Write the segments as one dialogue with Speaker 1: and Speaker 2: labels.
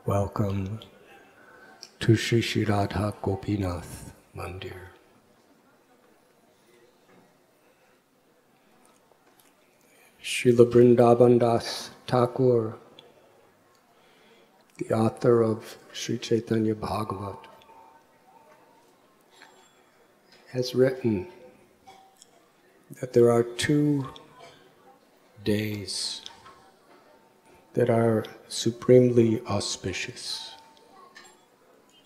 Speaker 1: Welcome to Sri Sri Radha Gopinath Mandir. Srila Vrindavan Das Thakur, the author of Sri Chaitanya Bhagavat, has written that there are 2 days that are supremely auspicious,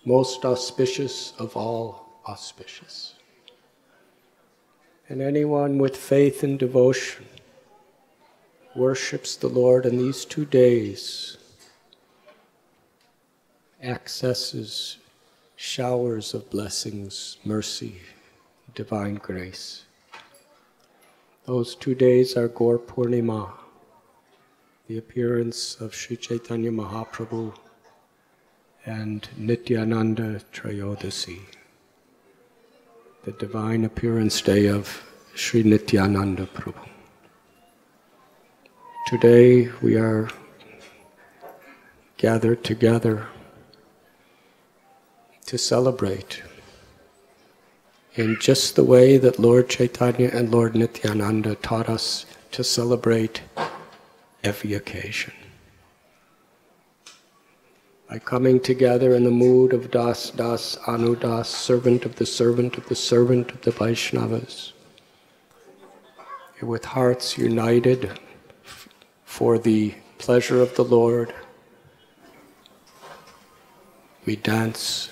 Speaker 1: most auspicious of all auspicious. And anyone with faith and devotion worships the Lord in these 2 days, accesses showers of blessings, mercy, divine grace. Those 2 days are Gaur Purnima, the appearance of Sri Chaitanya Mahaprabhu, and Nityananda Trayodasi, the divine appearance day of Sri Nityananda Prabhu. Today we are gathered together to celebrate in just the way that Lord Chaitanya and Lord Nityananda taught us to celebrate every occasion. By coming together in the mood of Das, Das, Anudas, servant of the servant of the servant of the Vaishnavas, with hearts united for the pleasure of the Lord, we dance,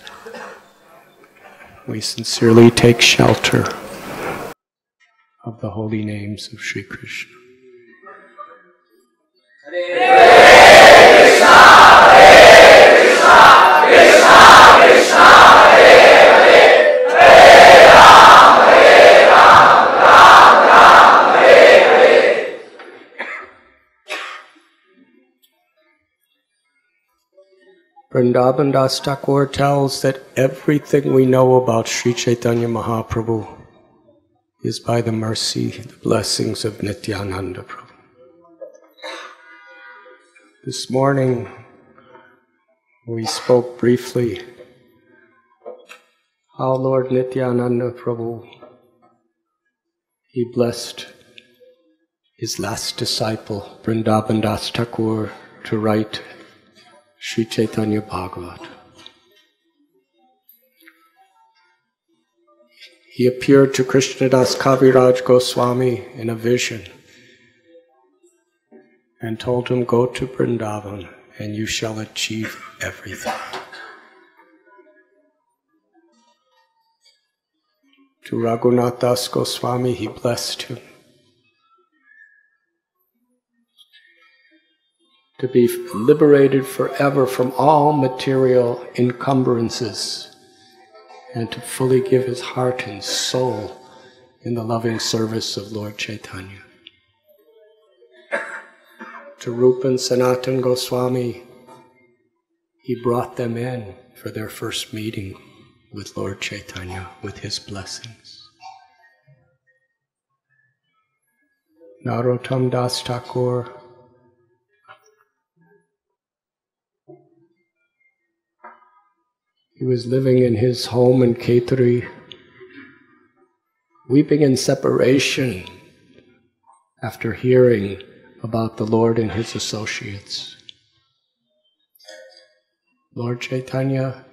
Speaker 1: we sincerely take shelter of the holy names of Sri Krishna. Vrindavan Das Thakur tells that everything we know about Sri Chaitanya Mahaprabhu is by the mercy, the blessings of Nityananda Prabhu. This morning we spoke briefly how Lord Nityananda Prabhu, he blessed his last disciple, Vrindavan Das Thakur, to write Sri Chaitanya Bhagavat. He appeared to Krishnadas Kaviraj Goswami in a vision and told him, "Go to Vrindavan and you shall achieve everything." To Radhanath Das Goswami, he blessed him to be liberated forever from all material encumbrances and to fully give his heart and soul in the loving service of Lord Chaitanya. To Rupa and Sanatan Goswami, he brought them in for their first meeting with Lord Chaitanya with his blessings. Narottam Das Thakur, he was living in his home in Khetri, weeping in separation after hearing about the Lord and his associates. Lord Chaitanya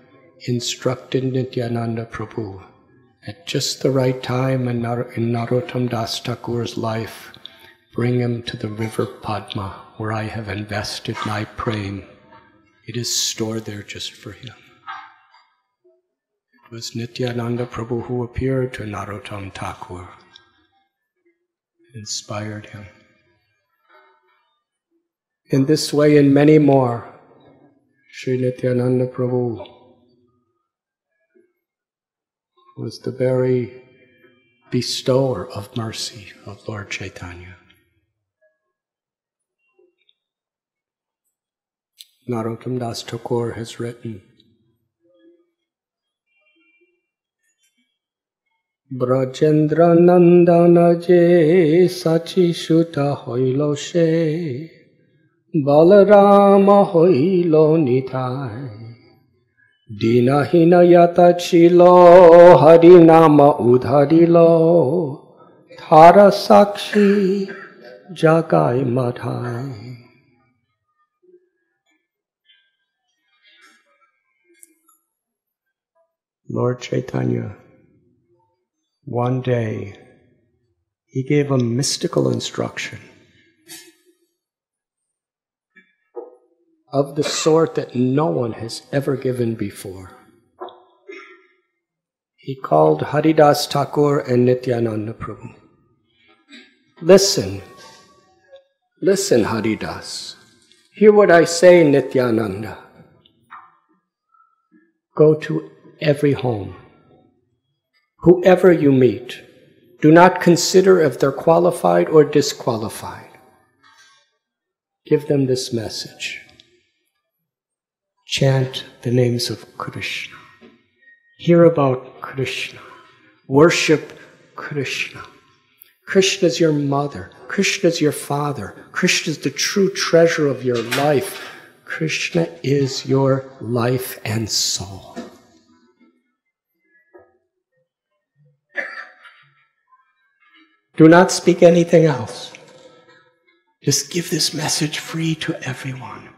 Speaker 1: instructed Nityananda Prabhu at just the right time in Narottam Das Thakur's life, bring him to the river Padma, where I have invested my prem. It is stored there just for him. It was Nityananda Prabhu who appeared to Narottam Thakur, inspired him. In this way and many more, Sri Nityananda Prabhu was the very bestower of mercy of Lord Chaitanya. Narottam Das Thakur has written, Brajendra Nandana je sachi shuta hoilo she Balarama hoilo nitai, dinahina yata chilo, harinama udharilo, thara sakshi jagai madhai. Lord Chaitanya, one day, he gave a mystical instruction of the sort that no one has ever given before. He called Haridas Thakur and Nityananda Prabhu. Listen, listen, Haridas. Hear what I say, Nityananda. Go to every home. Whoever you meet, do not consider if they're qualified or disqualified. Give them this message. Chant the names of Krishna. Hear about Krishna. Worship Krishna. Krishna is your mother. Krishna is your father. Krishna is the true treasure of your life. Krishna is your life and soul. Do not speak anything else. Just give this message free to everyone.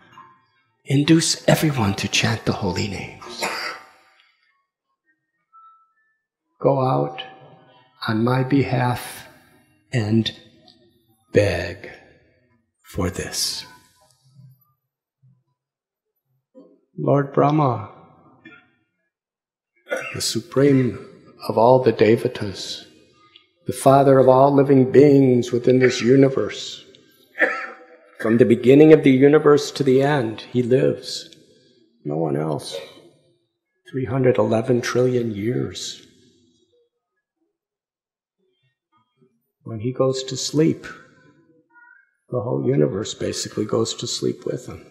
Speaker 1: Induce everyone to chant the holy names. Go out on my behalf and beg for this. Lord Brahma, the supreme of all the devatas, the father of all living beings within this universe, from the beginning of the universe to the end, he lives. No one else. 311 trillion years. When he goes to sleep, the whole universe basically goes to sleep with him.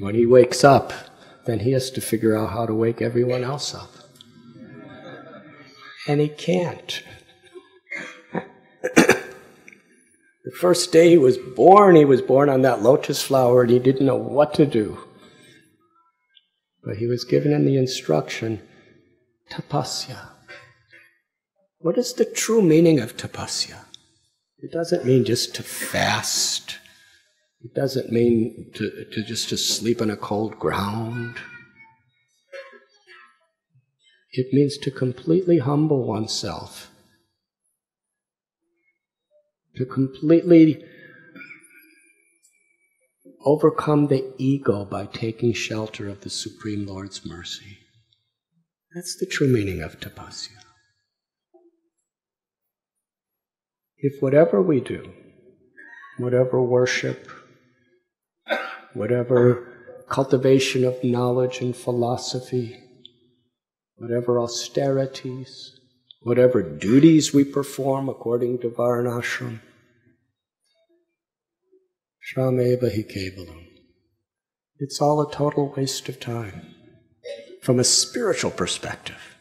Speaker 1: When he wakes up, then he has to figure out how to wake everyone else up. And he can't. The first day he was born on that lotus flower and he didn't know what to do. But he was given in the instruction, tapasya. What is the true meaning of tapasya? It doesn't mean just to fast. It doesn't mean to just to sleep on a cold ground. It means to completely humble oneself. To completely overcome the ego by taking shelter of the Supreme Lord's mercy. That's the true meaning of tapasya. If whatever we do, whatever worship, whatever cultivation of knowledge and philosophy, whatever austerities, whatever duties we perform according to Varnashram, Shrameva hi kevalam. It's all a total waste of time. From a spiritual perspective,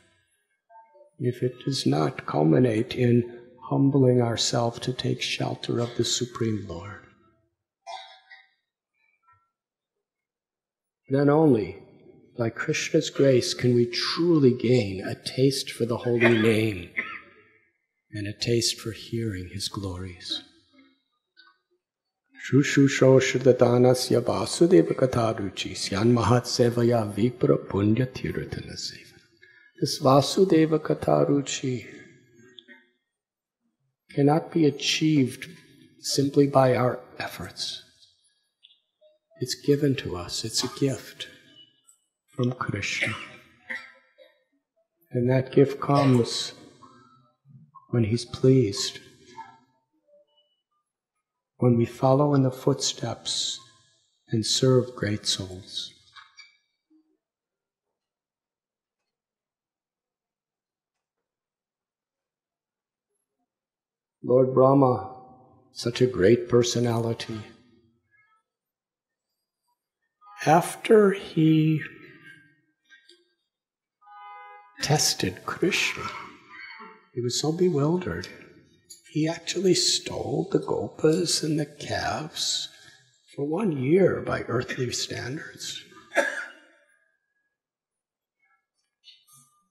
Speaker 1: if it does not culminate in humbling ourselves to take shelter of the Supreme Lord, then only by Krishna's grace can we truly gain a taste for the holy name and a taste for hearing his glories. Shushusho Shridadanasya Vasudeva Katharuchi Syan Mahat Sevaya Vipra Punya Tirthana Seva. This Vasudeva Katharuchi cannot be achieved simply by our efforts. It's given to us. It's a gift from Krishna. And that gift comes when he's pleased, when we follow in the footsteps and serve great souls. Lord Brahma, such a great personality, after he tested Krishna, he was so bewildered. he actually stole the gopas and the calves for 1 year by earthly standards.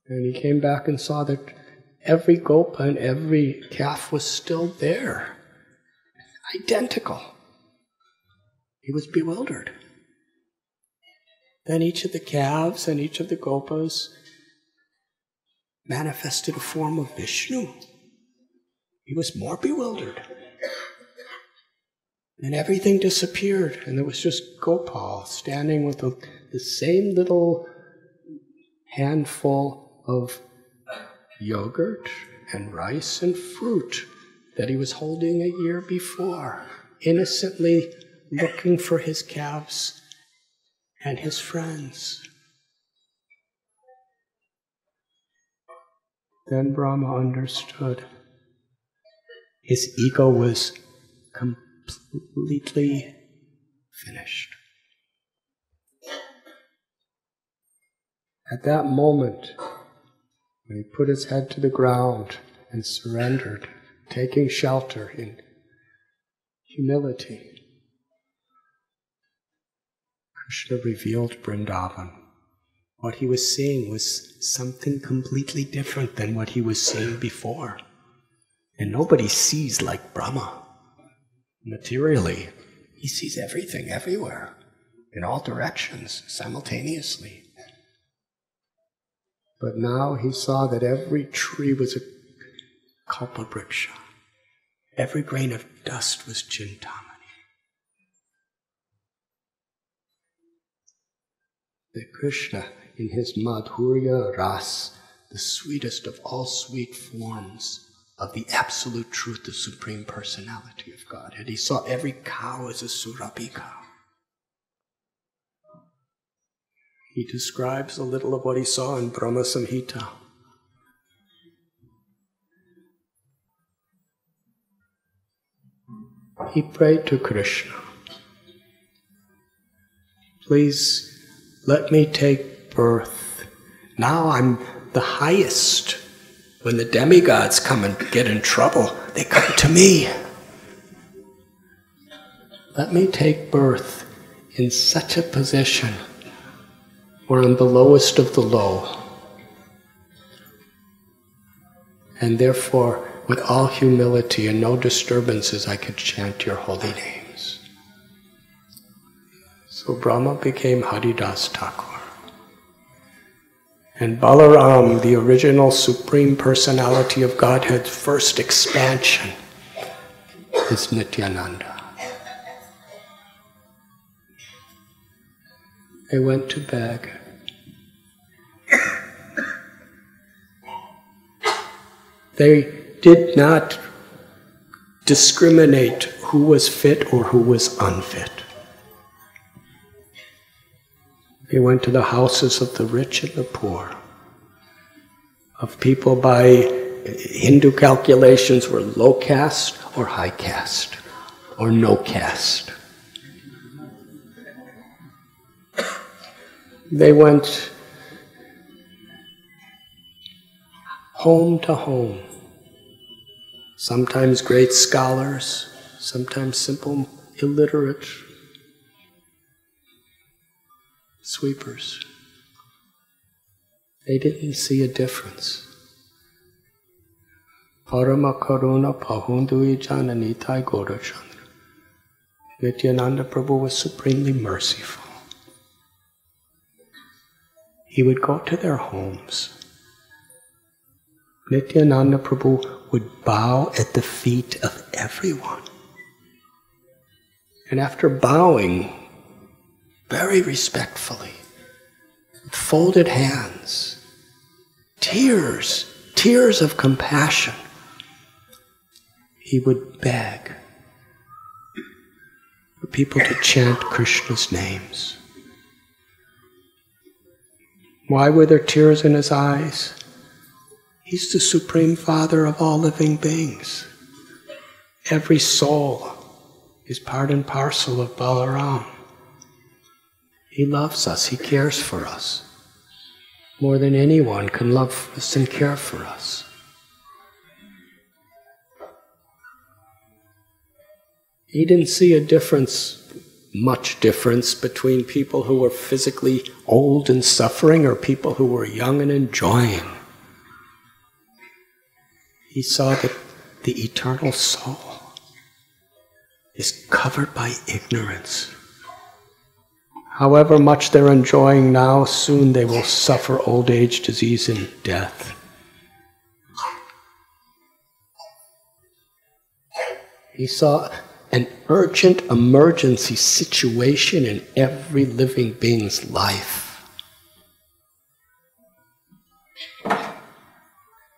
Speaker 1: And he came back and saw that every gopa and every calf was still there, identical. He was bewildered. Then each of the calves and each of the gopas manifested a form of Vishnu. He was more bewildered. And everything disappeared, and there was just Gopal standing with the same little handful of yogurt and rice and fruit that he was holding a year before, innocently looking for his calves and his friends. Then Brahma understood. His ego was completely finished. At that moment, when he put his head to the ground and surrendered, taking shelter in humility, Krishna revealed Vrindavan. What he was seeing was something completely different than what he was seeing before. And nobody sees like Brahma. Materially, he sees everything, everywhere, in all directions, simultaneously. But now he saw that every tree was a kalpavriksha. Every grain of dust was Chintamani. That Krishna, in his Madhurya Ras, the sweetest of all sweet forms of the absolute truth, the Supreme Personality of Godhead, he saw every cow as a Surabhi cow. He describes a little of what he saw in Brahma Samhita. He prayed to Krishna, please let me take birth. Now I'm the highest. When the demigods come and get in trouble, they come to me. Let me take birth in such a position where I'm the lowest of the low. And therefore, with all humility and no disturbances, I could chant your holy names. So Brahma became Haridas Thakur. And Balaram, the original Supreme Personality of Godhead's first expansion, is Nityananda. They went to beg. They did not discriminate who was fit or who was unfit. They went to the houses of the rich and the poor, of people by Hindu calculations were low caste or high caste, or no caste. They went home to home, sometimes great scholars, sometimes simple illiterate sweepers. They didn't see a difference. Parama Karuna Pahundui Jananitai Gaurachandra. Nityananda Prabhu was supremely merciful. He would go to their homes. Nityananda Prabhu would bow at the feet of everyone. And after bowing very respectfully, with folded hands, tears of compassion, he would beg for people to chant Krishna's names. Why were there tears in his eyes? He's the Supreme Father of all living beings. Every soul is part and parcel of Balaram. He loves us, he cares for us. More than anyone can love us and care for us. He didn't see a difference, much difference, between people who were physically old and suffering or people who were young and enjoying. He saw that the eternal soul is covered by ignorance. However much they're enjoying now, soon they will suffer old age, disease, and death. He saw an urgent emergency situation in every living being's life.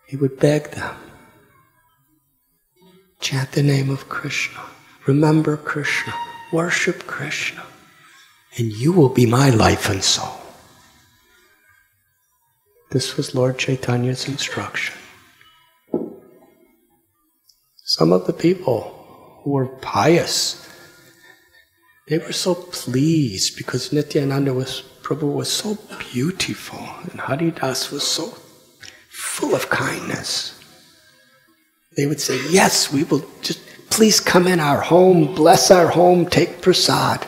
Speaker 1: He would beg them, chant the name of Krishna, remember Krishna, worship Krishna, and you will be my life and soul. This was Lord Chaitanya's instruction. Some of the people who were pious, they were so pleased because Nityananda Prabhu was so beautiful and Haridas was so full of kindness. They would say, yes, we will just, please come in our home, bless our home, take prasad.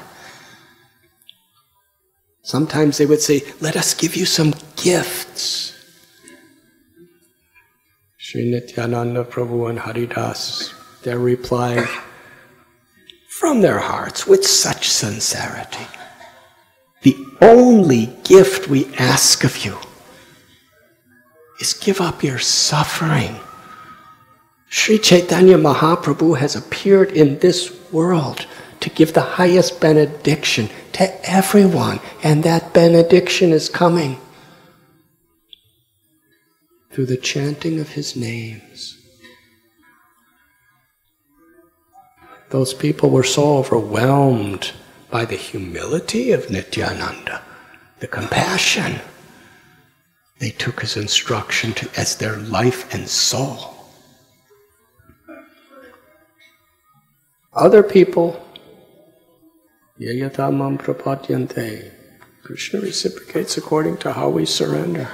Speaker 1: Sometimes they would say, let us give you some gifts. Sri Nityananda Prabhu and Haridas, their reply from their hearts with such sincerity, the only gift we ask of you is give up your suffering. Sri Chaitanya Mahaprabhu has appeared in this world to give the highest benediction to everyone, and that benediction is coming through the chanting of his names. Those people were so overwhelmed by the humility of Nityananda, the compassion. They took his instruction as their life and soul. Other people, yayatamam prapadyante, Krishna reciprocates according to how we surrender.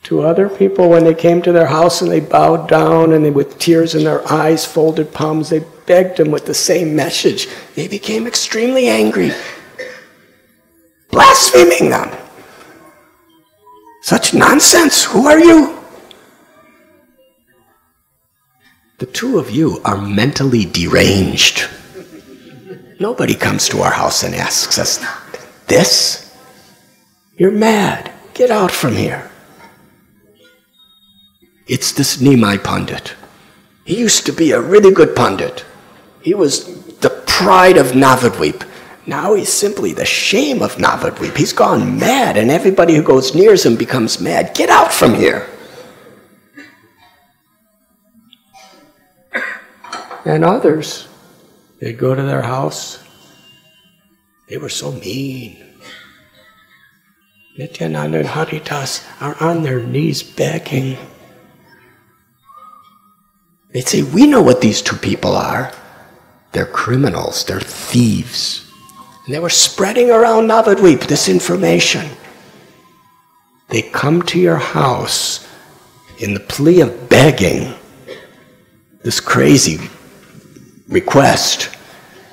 Speaker 1: To other people, when they came to their house and they bowed down and they, with tears in their eyes, folded palms, they begged him with the same message. They became extremely angry, blaspheming them. Such nonsense! Who are you? The two of you are mentally deranged. Nobody comes to our house and asks us this. You're mad. Get out from here. It's this Nimai Pandit. He used to be a really good Pandit. He was the pride of Navadvip. Now he's simply the shame of Navadvip. He's gone mad, and everybody who goes near him becomes mad. Get out from here. And others, they'd go to their house. They were so mean. Nityananda and Haridas are on their knees begging. They'd say, we know what these two people are. They're criminals, they're thieves. And they were spreading around Navadvip this information. They come to your house in the plea of begging this crazy request.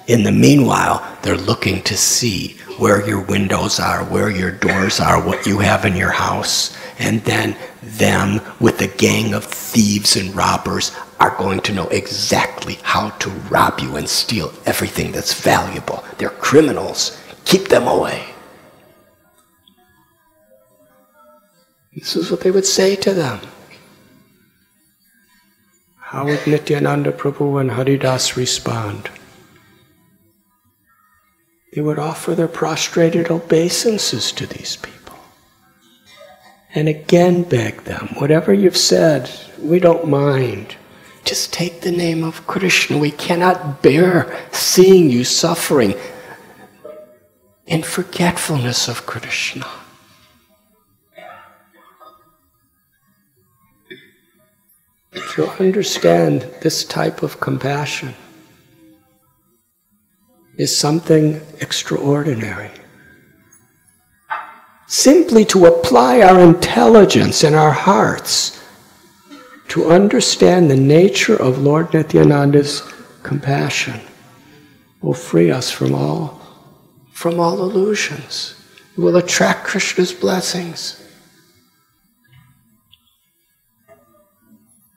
Speaker 1: In the meanwhile, they're looking to see where your windows are, where your doors are, what you have in your house. And then them, with a gang of thieves and robbers, are going to know exactly how to rob you and steal everything that's valuable. They're criminals. Keep them away. This is what they would say to them. How would Nityananda Prabhu and Haridas respond? They would offer their prostrated obeisances to these people. And again beg them, whatever you've said, we don't mind. Just take the name of Krishna. We cannot bear seeing you suffering in forgetfulness of Krishna. To understand this type of compassion is something extraordinary. Simply to apply our intelligence and our hearts to understand the nature of Lord Nityananda's compassion will free us from all illusions. It will attract Krishna's blessings.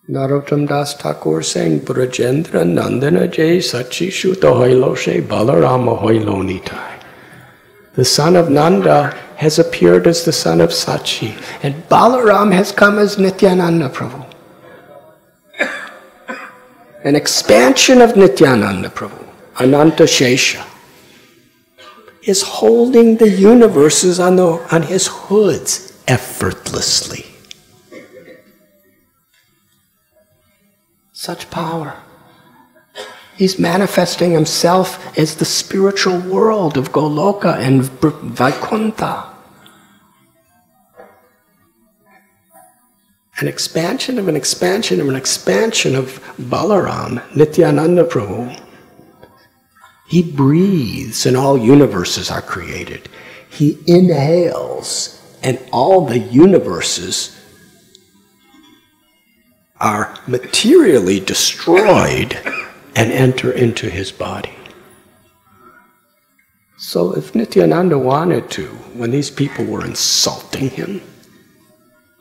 Speaker 1: Narottam Das Thakur saying, Brajendra Nandana Jai Sachi Shuta Hoilo She Balarama Hoilo Nitai. The son of Nanda has appeared as the son of Sachi, and Balaram has come as Nityananda Prabhu. An expansion of Nityananda Prabhu, Ananta Shesha, is holding the universes on his hoods effortlessly. Such power. He's manifesting himself as the spiritual world of Goloka and Vaikuntha. An expansion of an expansion of an expansion of Balaram, Nityananda Prabhu. He breathes and all universes are created. He inhales and all the universes are materially destroyed and enter into his body. So if Nityananda wanted to, when these people were insulting him,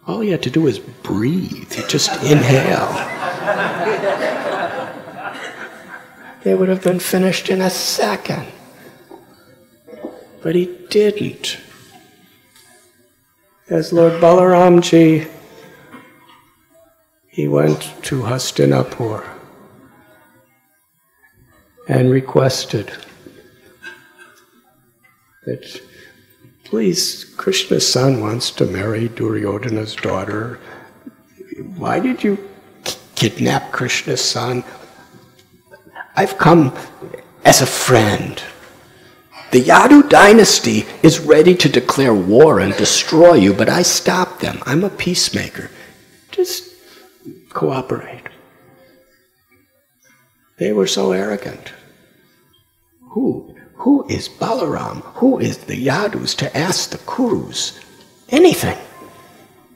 Speaker 1: all he had to do was breathe. He'd just inhale. They would have been finished in a second. But he didn't. As Lord Balaramji, he went to Hastinapur and requested that, please, Krishna's son wants to marry Duryodhana's daughter. Why did you kidnap Krishna's son? I've come as a friend. The Yadu dynasty is ready to declare war and destroy you, but I stopped them. I'm a peacemaker. Just cooperate. They were so arrogant. Who is Balaram? Who is the Yadus to ask the Kurus anything?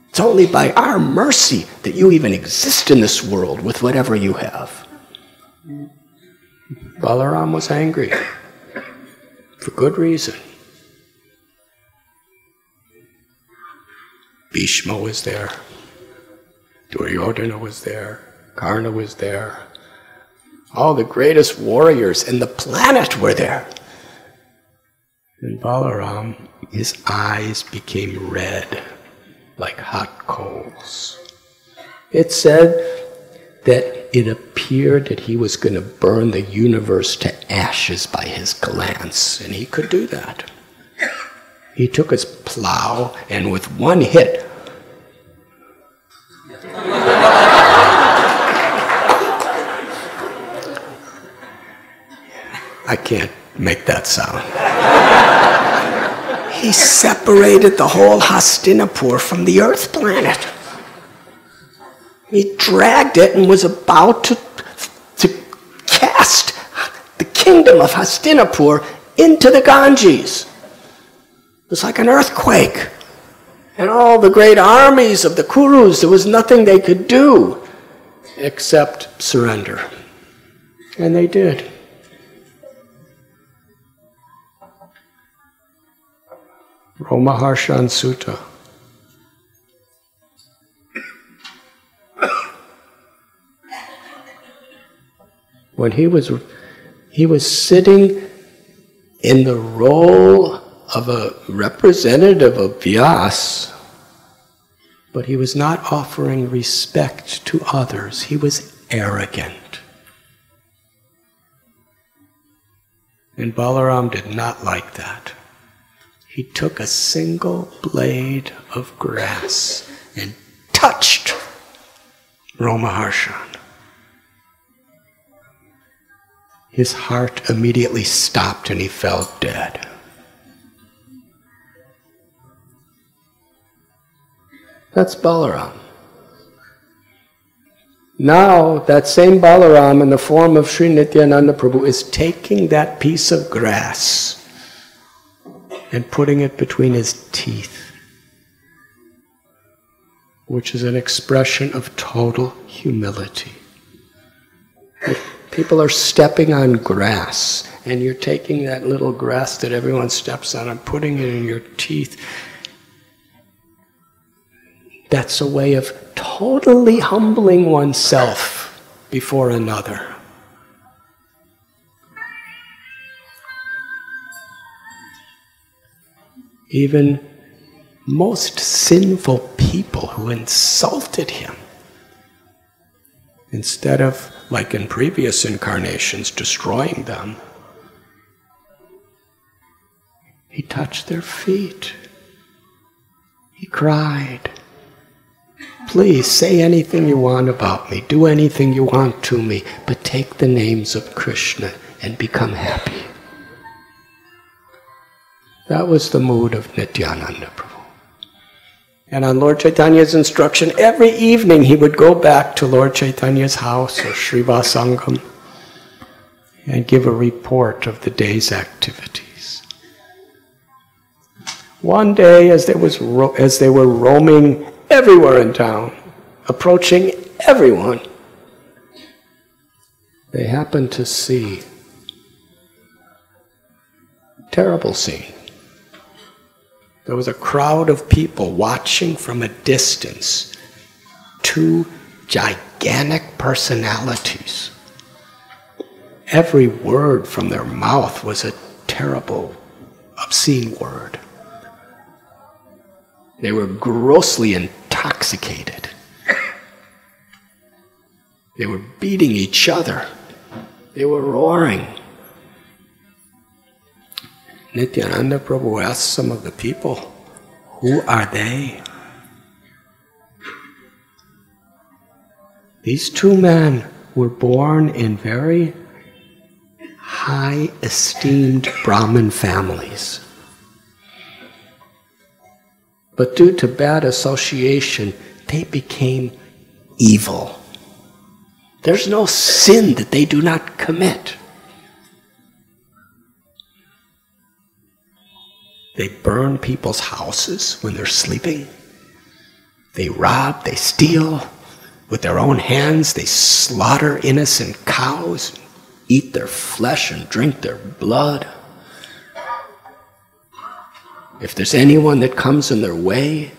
Speaker 1: It's only by our mercy that you even exist in this world with whatever you have. Balaram was angry. For good reason. Bhishma was there. Duryodhana was there. Karna was there. All the greatest warriors in the planet were there. And Balaram, his eyes became red, like hot coals. It said that it appeared that he was going to burn the universe to ashes by his glance, and he could do that. He took his plow, and with one hit, I can't make that sound. He separated the whole Hastinapur from the earth planet. He dragged it and was about to cast the kingdom of Hastinapur into the Ganges. It was like an earthquake. And all the great armies of the Kurus, there was nothing they could do except surrender. And they did. Romaharshan Sutta. When he was sitting in the role of a representative of Vyas, but he was not offering respect to others. He was arrogant. And Balaram did not like that. He took a single blade of grass and touched Romaharshan. His heart immediately stopped and he fell dead. That's Balaram. Now, that same Balaram in the form of Sri Nityananda Prabhu is taking that piece of grass and putting it between his teeth, which is an expression of total humility. People are stepping on grass and you're taking that little grass that everyone steps on and putting it in your teeth. That's a way of totally humbling oneself before another. Even most sinful people who insulted him, instead of, like in previous incarnations, destroying them, he touched their feet. He cried, "Please say anything you want about me, do anything you want to me, but take the names of Krishna and become happy." That was the mood of Nityananda Prabhu. And on Lord Chaitanya's instruction, every evening he would go back to Lord Chaitanya's house or Srivasangam and give a report of the day's activities. One day, as they were roaming everywhere in town, approaching everyone, they happened to see a terrible scene. There was a crowd of people watching from a distance two gigantic personalities. Every word from their mouth was a terrible, obscene word. They were grossly intoxicated. They were beating each other. They were roaring. Nityananda Prabhu asked some of the people, "Who are they?" These two men were born in very high esteemed Brahmin families. But due to bad association, they became evil. There's no sin that they do not commit. They burn people's houses when they're sleeping. They rob, they steal. With their own hands, they slaughter innocent cows, eat their flesh and drink their blood. If there's anyone that comes in their way,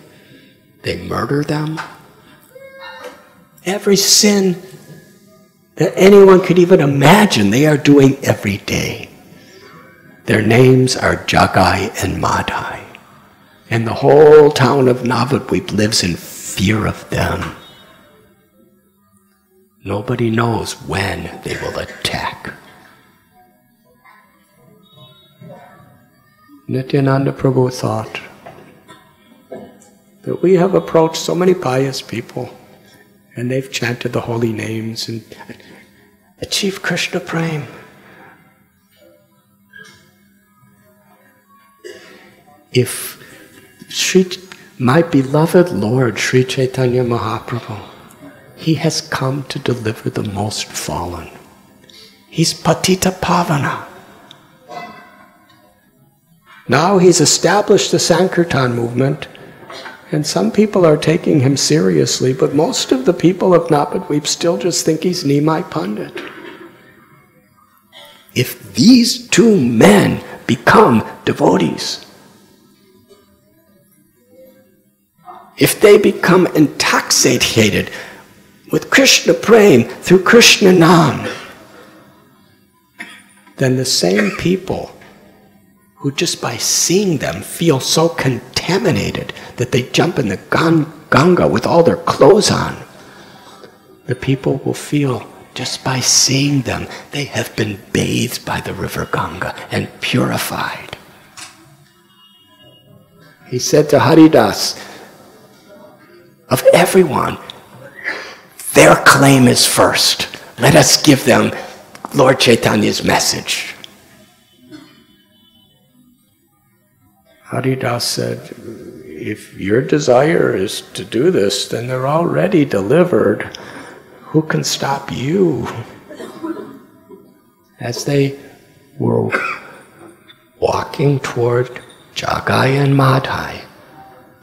Speaker 1: they murder them. Every sin that anyone could even imagine, they are doing every day. Their names are Jagai and Madhai, and the whole town of Navadvip lives in fear of them. Nobody knows when they will attack. Nityananda Prabhu thought that we have approached so many pious people, and they've chanted the holy names and achieved Krishna Prem. If my beloved Lord Sri Chaitanya Mahaprabhu, he has come to deliver the most fallen. He's Patita Pavana. Now he's established the Sankirtan movement, and some people are taking him seriously, but most of the people of Navadvip still just think he's Nimai Pandit. If these two men become devotees, if they become intoxicated with Krishna Prem through Krishna Nam, then the same people who just by seeing them feel so contaminated that they jump in the Ganga with all their clothes on, the people will feel just by seeing them they have been bathed by the river Ganga and purified. He said to Haridas, of everyone, their claim is first. Let us give them Lord Chaitanya's message. Haridas said, if your desire is to do this, then they're already delivered. Who can stop you? As they were walking toward Jagai and Madhai,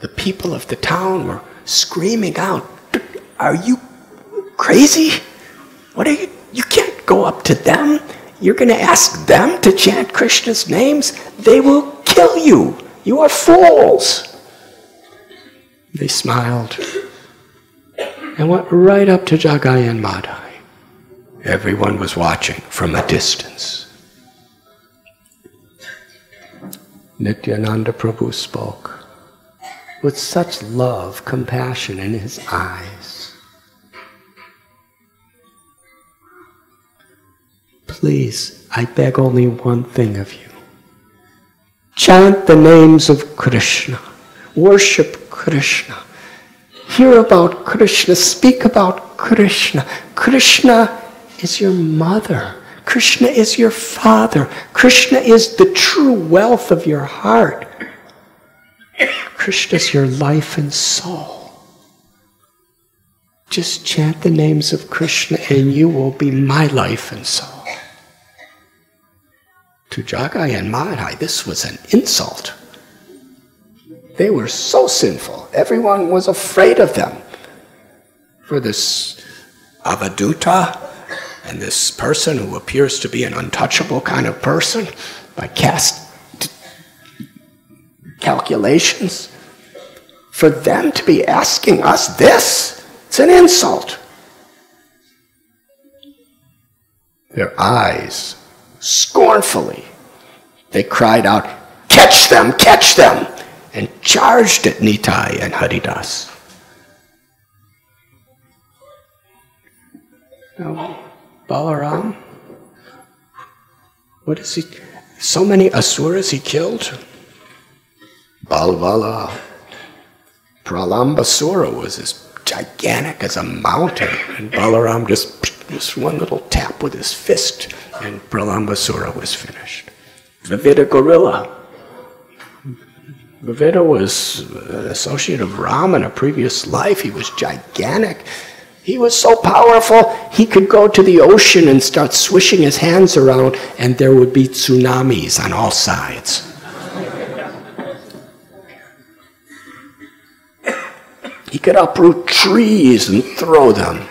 Speaker 1: the people of the town were screaming out, "Are you crazy? What are you can't go up to them. You're going to ask them to chant Krishna's names? They will kill you. You are fools. They smiled and went right up to Jagai and Madhai. Everyone was watching from a distance. Nityananda Prabhu spoke with such love, compassion in his eyes. Please, I beg only one thing of you. Chant the names of Krishna. Worship Krishna. Hear about Krishna. Speak about Krishna. Krishna is your mother. Krishna is your father. Krishna is the true wealth of your heart. Krishna is your life and soul. Just chant the names of Krishna and you will be my life and soul. To Jagai and Madhai, this was an insult. They were so sinful. Everyone was afraid of them. For this Avaduta and this person who appears to be an untouchable kind of person by caste calculations, for them to be asking us this, it's an insult. Their eyes, scornfully, they cried out, "Catch them, catch them!" and charged at Nitai and Haridas. Now, Balaram, what is he? So many asuras he killed. Balvala, Pralambasura was as gigantic as a mountain, and Balaram just one little tap with his fist, and Pralambasura was finished. Vivida gorilla. Vivida was an associate of Ram in a previous life. He was gigantic. He was so powerful, he could go to the ocean and start swishing his hands around, and there would be tsunamis on all sides. He could uproot trees and throw them.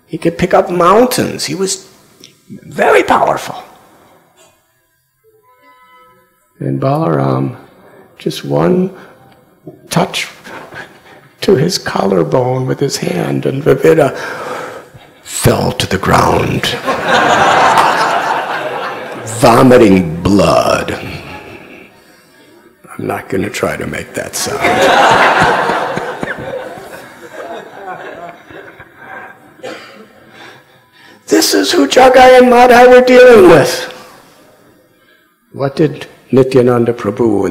Speaker 1: He could pick up mountains. He was very powerful. And Balaram, just one touch to his collarbone with his hand, and Vivida fell to the ground, vomiting blood. I'm not going to try to make that sound. This is who Jagai and Madhai were dealing with. What did Nityananda Prabhu,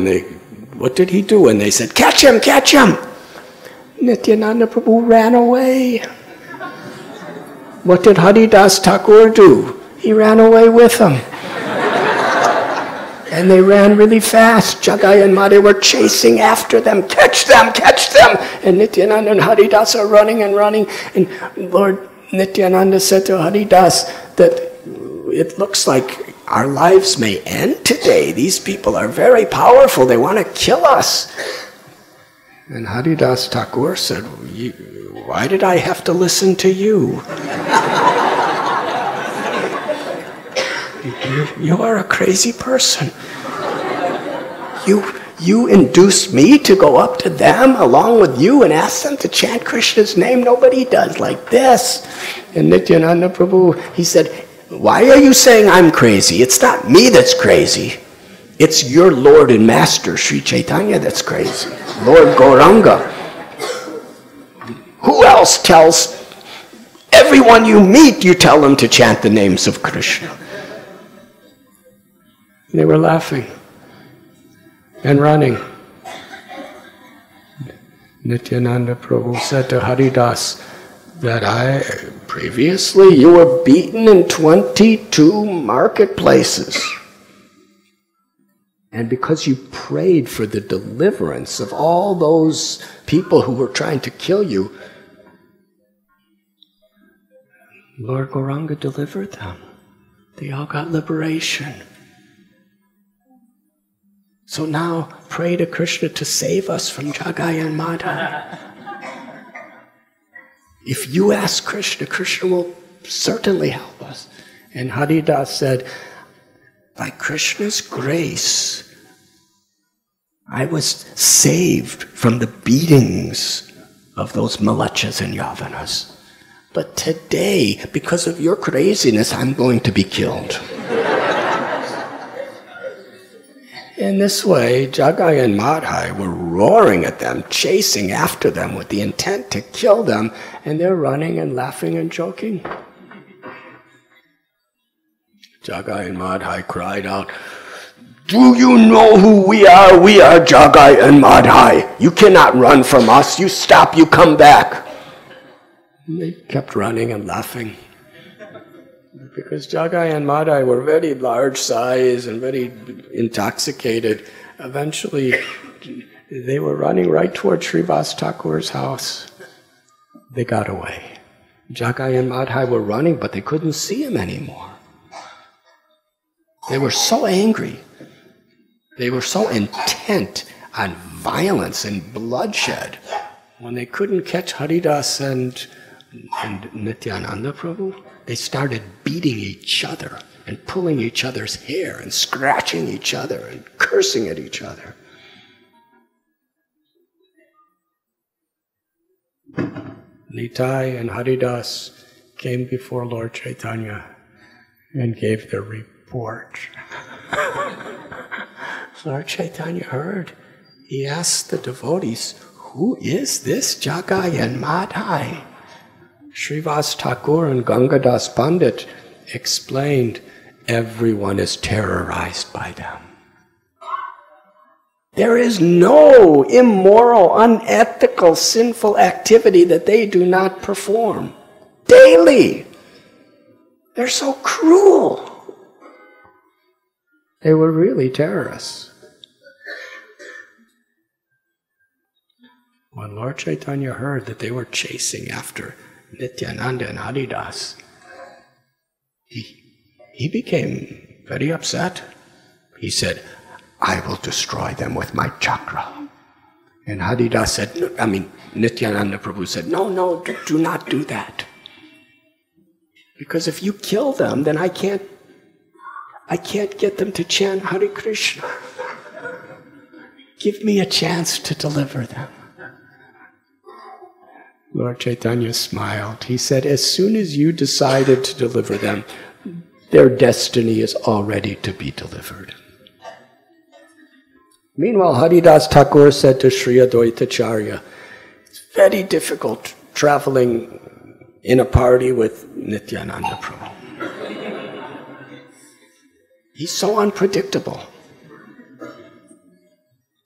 Speaker 1: what did he do when they said, "Catch him, catch him"? Nityananda Prabhu ran away. What did Haridas Thakur do? He ran away with them. And they ran really fast. Jagai and Madhai were chasing after them. "Catch them, catch them!" And Nityananda and Haridas are running and running. And Lord Nityananda said to Haridas that it looks like our lives may end today. These people are very powerful. They want to kill us. And Haridas Thakur said, "Why did I have to listen to you? You are a crazy person. You induced me to go up to them along with you and ask them to chant Krishna's name. Nobody does like this." And Nityananda Prabhu, he said, "Why are you saying I'm crazy? It's not me that's crazy. It's your Lord and Master, Sri Chaitanya, that's crazy. Lord Gauranga. Who else tells everyone you meet, you tell them to chant the names of Krishna?" They were laughing and running. Nityananda Prabhu said to Haridas that previously you were beaten in 22 marketplaces. And because you prayed for the deliverance of all those people who were trying to kill you, Lord Gauranga delivered them. They all got liberation. So now pray to Krishna to save us from Jagai and Madhai. If you ask Krishna, Krishna will certainly help us. And Haridas said, by Krishna's grace, I was saved from the beatings of those Malachas and Yavanas. But today, because of your craziness, I'm going to be killed. In this way, Jagai and Madhai were roaring at them, chasing after them with the intent to kill them, and they're running and laughing and joking. Jagai and Madhai cried out, do you know who we are? We are Jagai and Madhai. You cannot run from us. You stop, you come back. And they kept running and laughing. Because Jagai and Madhai were very large size and very intoxicated, eventually they were running right toward Srivas Thakur's house. They got away. Jagai and Madhai were running, but they couldn't see him anymore. They were so angry. They were so intent on violence and bloodshed. When they couldn't catch Haridas and Nityananda Prabhu, they started beating each other and pulling each other's hair and scratching each other and cursing at each other. Nitai and Haridas came before Lord Chaitanya and gave their report. Lord Chaitanya heard. He asked the devotees, who is this Jagai and Madhai? Srivas Thakur and Gangadas Pandit explained, everyone is terrorized by them. There is no immoral, unethical, sinful activity that they do not perform daily. They're so cruel. They were really terrorists. When Lord Chaitanya heard that they were chasing after Nityananda and Haridas, he became very upset. He said, I will destroy them with my chakra. And Haridas said, Nityananda Prabhu said, no, do not do that. Because if you kill them, then I can't get them to chant Hare Krishna. Give me a chance to deliver them. Lord Chaitanya smiled. He said, as soon as you decided to deliver them, their destiny is already to be delivered. Meanwhile, Haridas Thakur said to Sri Advaitacharya, it's very difficult traveling in a party with Nityananda Prabhu. He's so unpredictable.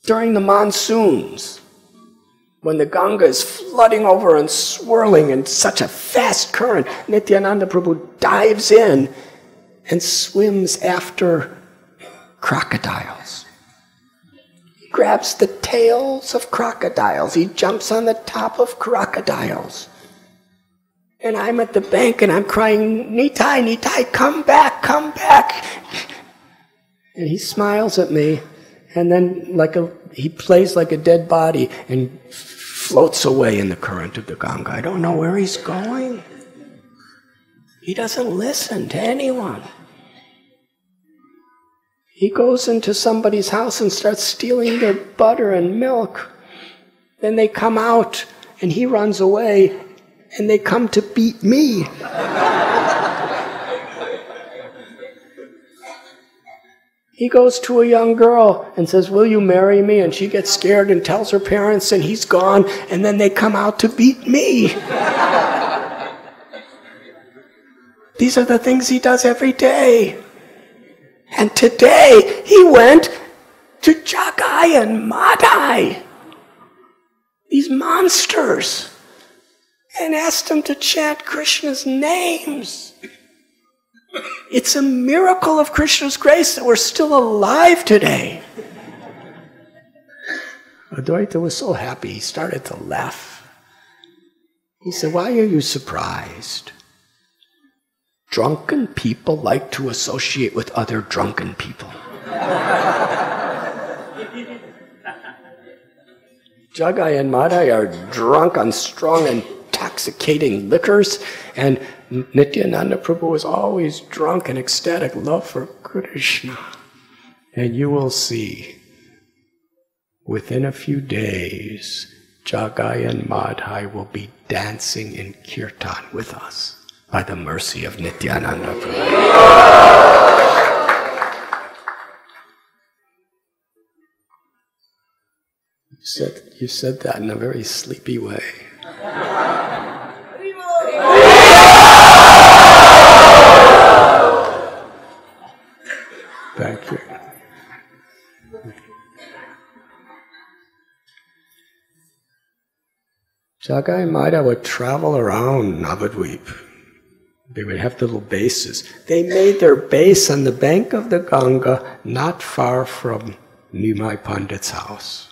Speaker 1: During the monsoons, when the Ganga is flooding over and swirling in such a fast current, Nityananda Prabhu dives in and swims after crocodiles. He grabs the tails of crocodiles. He jumps on the top of crocodiles. And I'm at the bank and I'm crying, Nitai, Nitai, come back, come back. And he smiles at me, and then he plays like a dead body and floats away in the current of the Ganga. I don't know where he's going. He doesn't listen to anyone. He goes into somebody's house and starts stealing their butter and milk. Then they come out, and he runs away, and they come to beat me. He goes to a young girl and says, will you marry me? And she gets scared and tells her parents, and he's gone, and then they come out to beat me. These are the things he does every day. And today, he went to Jagai and Madhai, these monsters, and asked them to chant Krishna's names. It's a miracle of Krishna's grace that we're still alive today. Advaita was so happy, he started to laugh. He said, why are you surprised? Drunken people like to associate with other drunken people. Jagai and Madhai are drunk on strong intoxicating liquors, and Nityananda Prabhu was always drunk and ecstatic love for Krishna. And you will see, within a few days, Jagai and Madhai will be dancing in kirtan with us by the mercy of Nityananda Prabhu. You said that in a very sleepy way. Thank you. Jagai and Madhai would travel around Navadvip. They would have little bases. They made their base on the bank of the Ganga, not far from Nimai Pandit's house.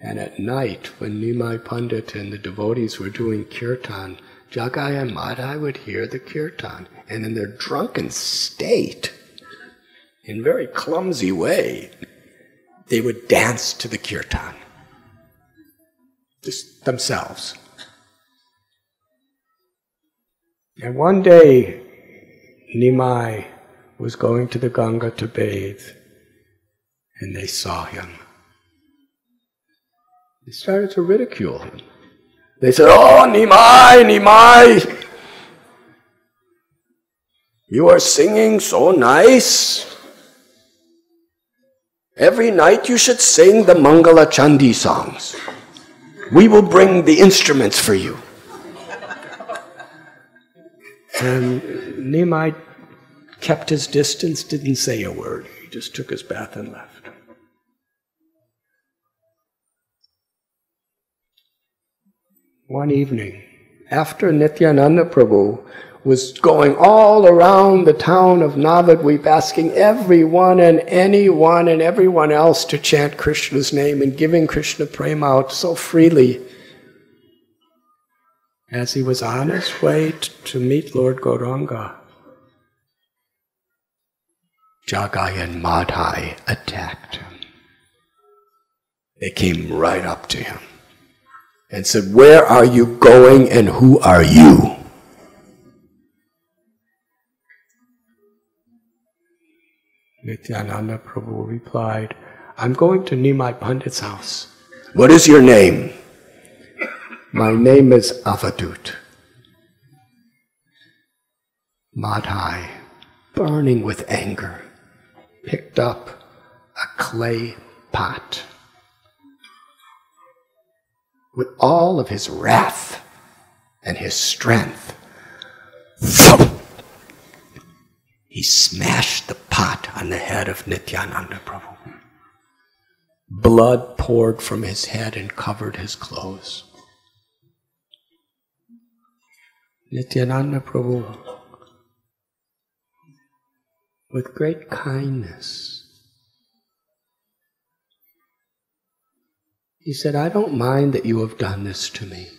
Speaker 1: And at night, when Nimai Pandit and the devotees were doing kirtan, Jagai and Madhai would hear the kirtan, and in their drunken state, in a very clumsy way, they would dance to the kirtan. Just themselves. And one day, Nimai was going to the Ganga to bathe, and they saw him. They started to ridicule him. They said, "Oh, Nimai, Nimai, you are singing so nice. Every night you should sing the Mangala Chandi songs. We will bring the instruments for you." And Nimai kept his distance, didn't say a word. He just took his bath and left. One evening, after Nityananda Prabhu was going all around the town of Navadvip asking everyone and anyone and everyone else to chant Krishna's name and giving Krishna prema out so freely, as he was on his way to meet Lord Gauranga, Jagai and Madhai attacked him. They came right up to him and said, "Where are you going and who are you?" Nityananda Prabhu replied, "I'm going to Nimai Pandit's house." "What is your name?" "My name is Avadut." Madhai, burning with anger, picked up a clay pot. With all of his wrath and his strength, he smashed the pot on the head of Nityananda Prabhu. Blood poured from his head and covered his clothes. Nityananda Prabhu, with great kindness, he said, "I don't mind that you have done this to me,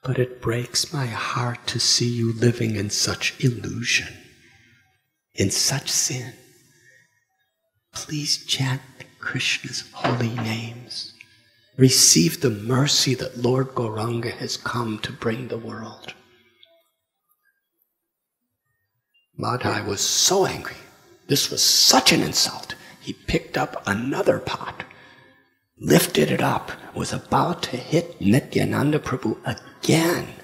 Speaker 1: but it breaks my heart to see you living in such illusion, in such sin. Please chant Krishna's holy names. Receive the mercy that Lord Gauranga has come to bring the world." Madhai was so angry. This was such an insult. He picked up another pot, lifted it up, was about to hit Nityananda Prabhu again.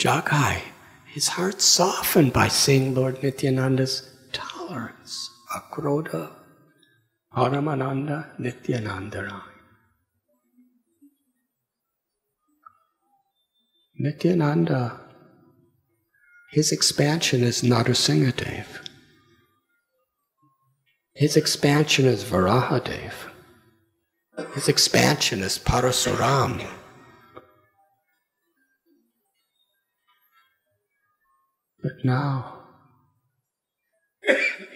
Speaker 1: Jagai, his heart softened by seeing Lord Nityananda's tolerance. Akrodha, Paramananda, Nityananda. Nityananda, his expansion is Narasimhadev. His expansion is Varahadev. His expansion is Parasuram. But now,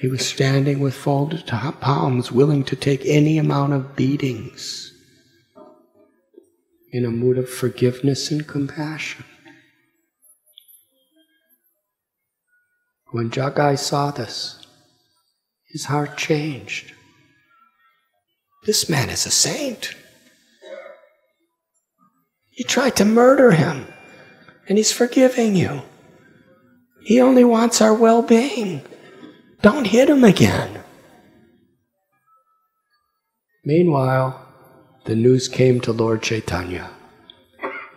Speaker 1: he was standing with folded palms, willing to take any amount of beatings, in a mood of forgiveness and compassion. When Jagai saw this, his heart changed. This man is a saint. You tried to murder him, and he's forgiving you. He only wants our well-being. Don't hit him again. Meanwhile, the news came to Lord Chaitanya.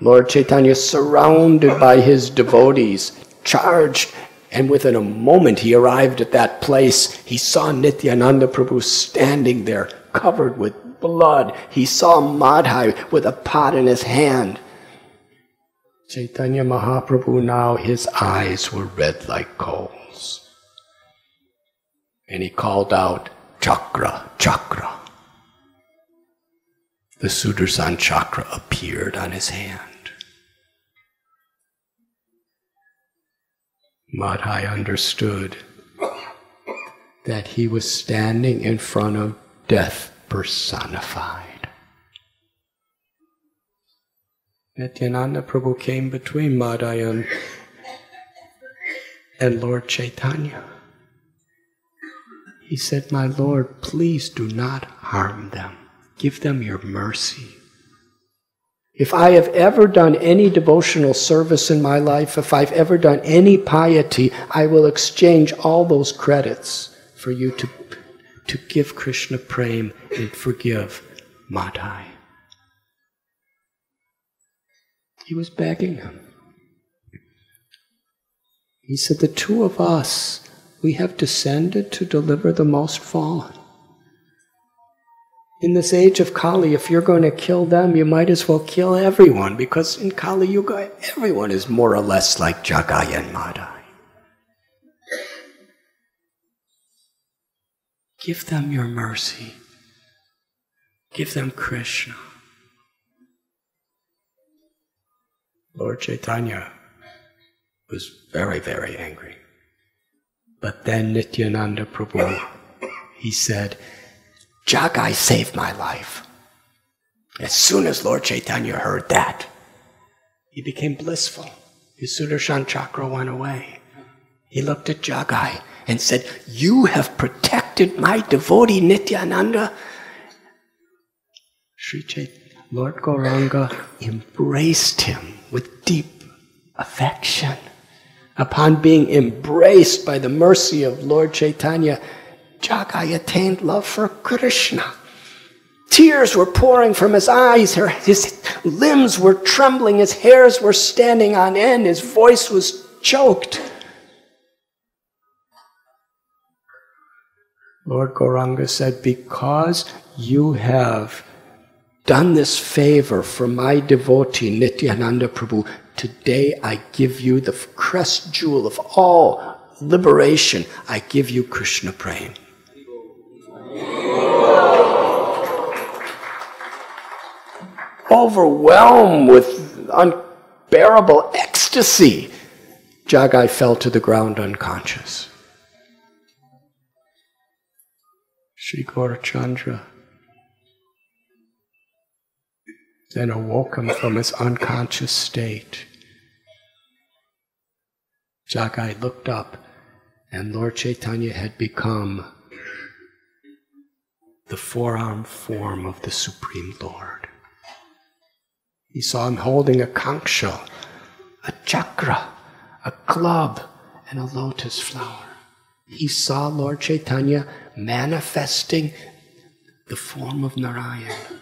Speaker 1: Lord Chaitanya, surrounded by his devotees, charged, and within a moment he arrived at that place. He saw Nityananda Prabhu standing there, covered with blood. He saw Madhai with a pot in his hand. Chaitanya Mahaprabhu now, his eyes were red like coals. And he called out, "Chakra, chakra." The Sudarshan chakra appeared on his hand. Madhai understood that he was standing in front of death personified. Nityananda Prabhu came between Madhai and Lord Chaitanya. He said, "My Lord, please do not harm them. Give them your mercy. If I have ever done any devotional service in my life, if I've ever done any piety, I will exchange all those credits for you to give Krishna Prem and forgive Madhai." He was begging him. He said, "The two of us, we have descended to deliver the most fallen. In this age of Kali, if you're going to kill them, you might as well kill everyone, because in Kali Yuga, everyone is more or less like Jagai and Madhai. Give them your mercy. Give them Krishna." Lord Chaitanya was very, very angry. But then Nityananda Prabhu, he said, "Jagai saved my life." As soon as Lord Chaitanya heard that, he became blissful. His Sudarshan chakra went away. He looked at Jagai and said, "You have protected my devotee Nityananda." Lord Gauranga embraced him with deep affection. Upon being embraced by the mercy of Lord Chaitanya, Jagai attained love for Krishna. Tears were pouring from his eyes, his limbs were trembling, his hairs were standing on end, his voice was choked. Lord Gauranga said, "Because you have done this favor for my devotee Nityananda Prabhu, today I give you the crest jewel of all liberation. I give you Krishna Prem." Overwhelmed with unbearable ecstasy, Jagai fell to the ground unconscious. Sri Gaurachandra then awoke him from his unconscious state. Jagai looked up, and Lord Chaitanya had become the four-armed form of the Supreme Lord. He saw him holding a kanksha, a chakra, a club, and a lotus flower. He saw Lord Chaitanya manifesting the form of Narayan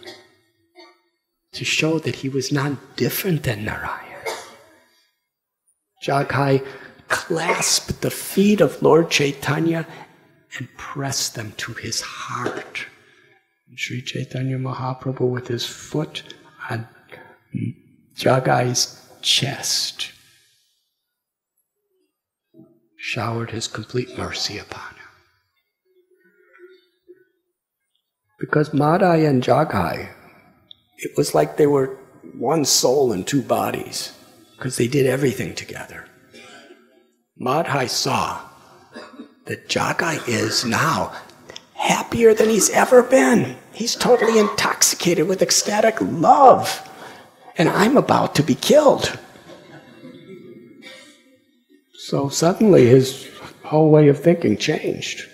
Speaker 1: to show that he was not different than Narayan. Jagai clasped the feet of Lord Chaitanya and pressed them to his heart. And Sri Chaitanya Mahaprabhu, with his foot on Jagai's chest, showered his complete mercy upon him. Because Madhai and Jagai, it was like they were one soul in two bodies, because they did everything together. Madhai saw that Jagai is now happier than he's ever been. He's totally intoxicated with ecstatic love. And I'm about to be killed. So suddenly his whole way of thinking changed.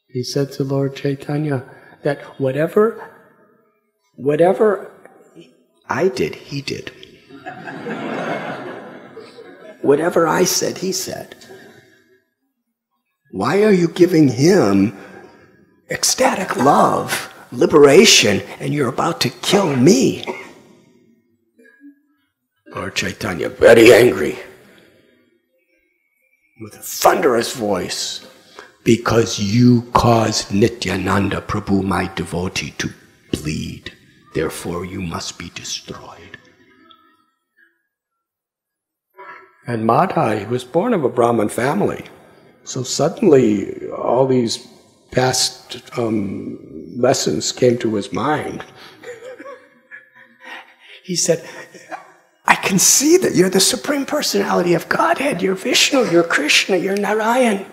Speaker 1: He said to Lord Chaitanya that whatever I did, he did. Whatever I said, he said. Why are you giving him ecstatic love, liberation, and you're about to kill me? Lord Chaitanya, very angry, with a thunderous voice, because you caused Nityananda Prabhu, my devotee, to bleed. Therefore you must be destroyed. And Madhai was born of a Brahmin family. So suddenly all these past lessons came to his mind. He said, I can see that you're the Supreme Personality of Godhead. You're Vishnu, you're Krishna, you're Narayan.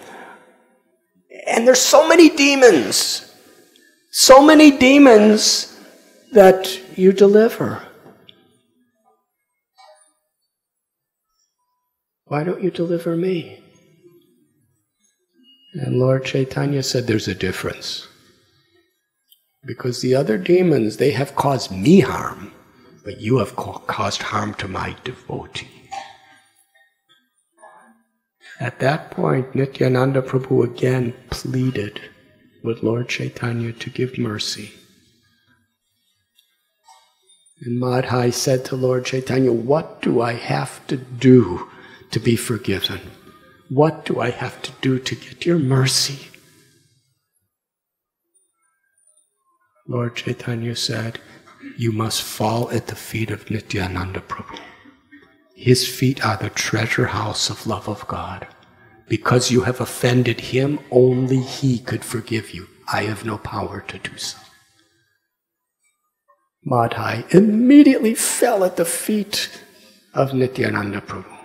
Speaker 1: And there's so many demons that you deliver. Why don't you deliver me? And Lord Chaitanya said, there's a difference. Because the other demons, they have caused me harm, but you have caused harm to my devotee. At that point, Nityananda Prabhu again pleaded with Lord Chaitanya to give mercy. And Madhai said to Lord Chaitanya, what do I have to do to be forgiven? What do I have to do to get your mercy? Lord Chaitanya said, you must fall at the feet of Nityananda Prabhu. His feet are the treasure house of love of God. Because you have offended him, only he could forgive you. I have no power to do so. Madhai immediately fell at the feet of Nityananda Prabhu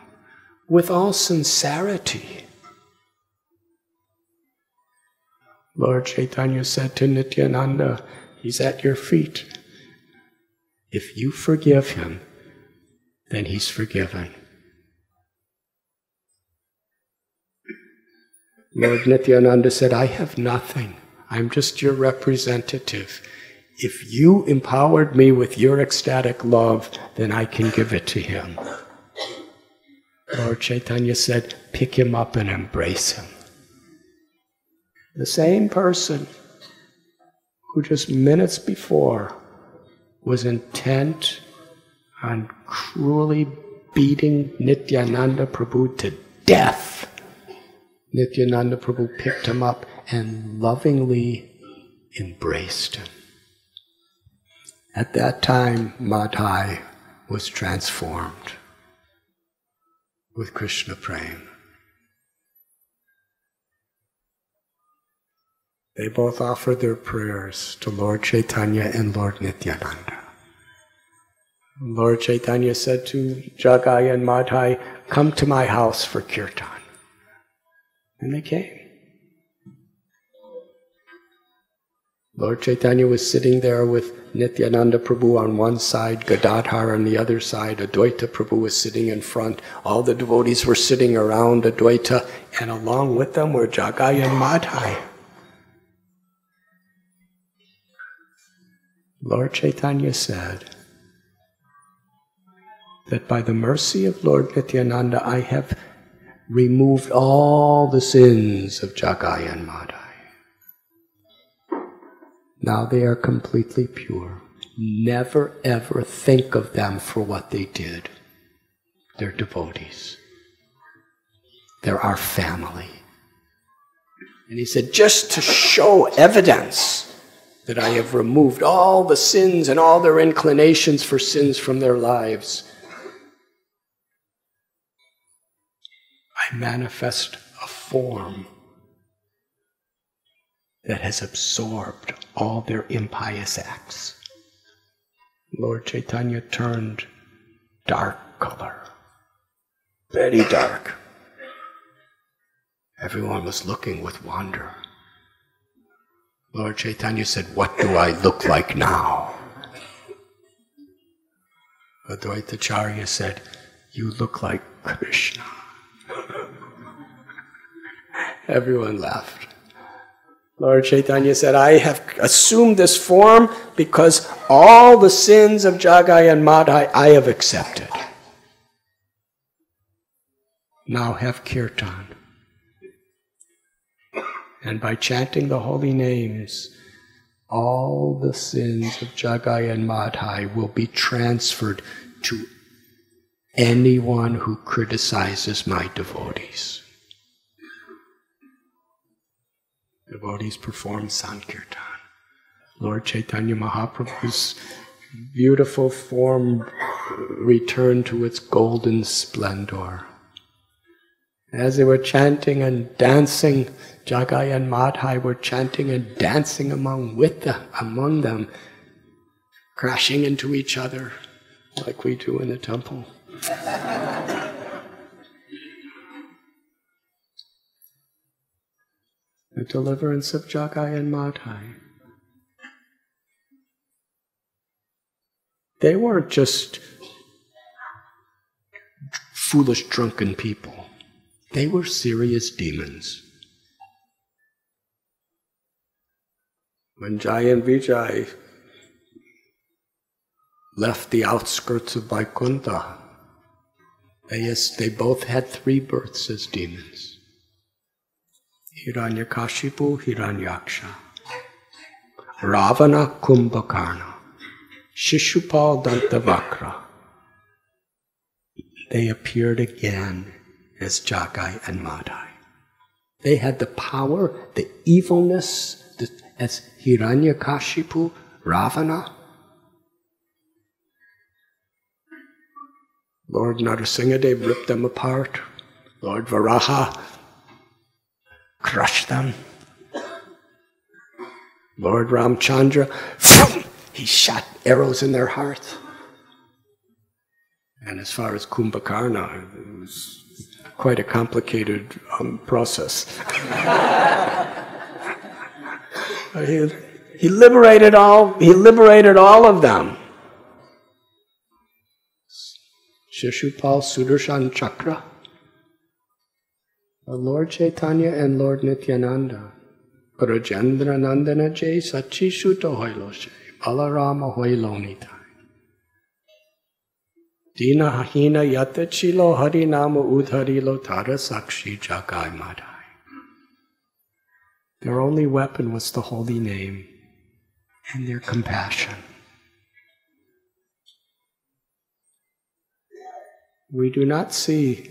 Speaker 1: with all sincerity. Lord Chaitanya said to Nityananda, he's at your feet. If you forgive him, then he's forgiven. Lord Nityananda said, I have nothing. I'm just your representative. If you empowered me with your ecstatic love, then I can give it to him. Lord Chaitanya said, pick him up and embrace him. The same person who just minutes before was intent on cruelly beating Nityananda Prabhu to death. Nityananda Prabhu picked him up and lovingly embraced him. At that time, Madhai was transformed with Krishna Prema. They both offered their prayers to Lord Chaitanya and Lord Nityananda. Lord Chaitanya said to Jagai and Madhai, come to my house for kirtan. And they came. Lord Chaitanya was sitting there with Nityananda Prabhu on one side, Gadadhar on the other side, Advaita Prabhu was sitting in front, all the devotees were sitting around Advaita, and along with them were Jagai and Madhai. Lord Chaitanya said that by the mercy of Lord Nityananda, I have removed all the sins of Jagai and Madhai. Now they are completely pure. Never ever think of them for what they did. They're devotees. They're our family. And he said, just to show evidence that I have removed all the sins and all their inclinations for sins from their lives, I manifest a form that has absorbed all their impious acts. Lord Chaitanya turned dark color, very dark. Everyone was looking with wonder. Lord Chaitanya said, what do I look like now? Advaitacharya said, you look like Krishna. Everyone laughed. Lord Chaitanya said, I have assumed this form because all the sins of Jagai and Madhai I have accepted. Now have kirtan. And by chanting the holy names, all the sins of Jagai and Madhai will be transferred to anyone who criticizes my devotees. Devotees perform Sankirtan. Lord Chaitanya Mahaprabhu's beautiful form returned to its golden splendor. As they were chanting and dancing, Jagai and Madhai were chanting and dancing among them, crashing into each other like we do in the temple. The deliverance of Jagai and Madhai. They weren't just foolish, drunken people. They were serious demons. When Jai and Vijay left the outskirts of Vaikuntha, they both had 3 births as demons. Hiranyakashipu, Hiranyaksha, Ravana, Kumbhakarna, Shishupal, Dantavakra. They appeared again as Jagai and Madhai. They had the power, the evilness, as Hiranyakashipu, Ravana. Lord Narasimhadev ripped them apart. Lord Varaha crushed them. Lord Ramchandra, he shot arrows in their hearts. And as far as Kumbhakarna, it was quite a complicated process. He liberated all of them. Shishupal, Sudarshan Chakra, Lord Chaitanya and Lord Nityananda, Rajendra Nandana Jay Sachi Shuta Hoiloshe, Balarama Hoilonitai. Dina Hahina Yata Chilo Harinama Udharilo Tara Sakshi Jagai Madhai. Their only weapon was the holy name and their compassion. We do not see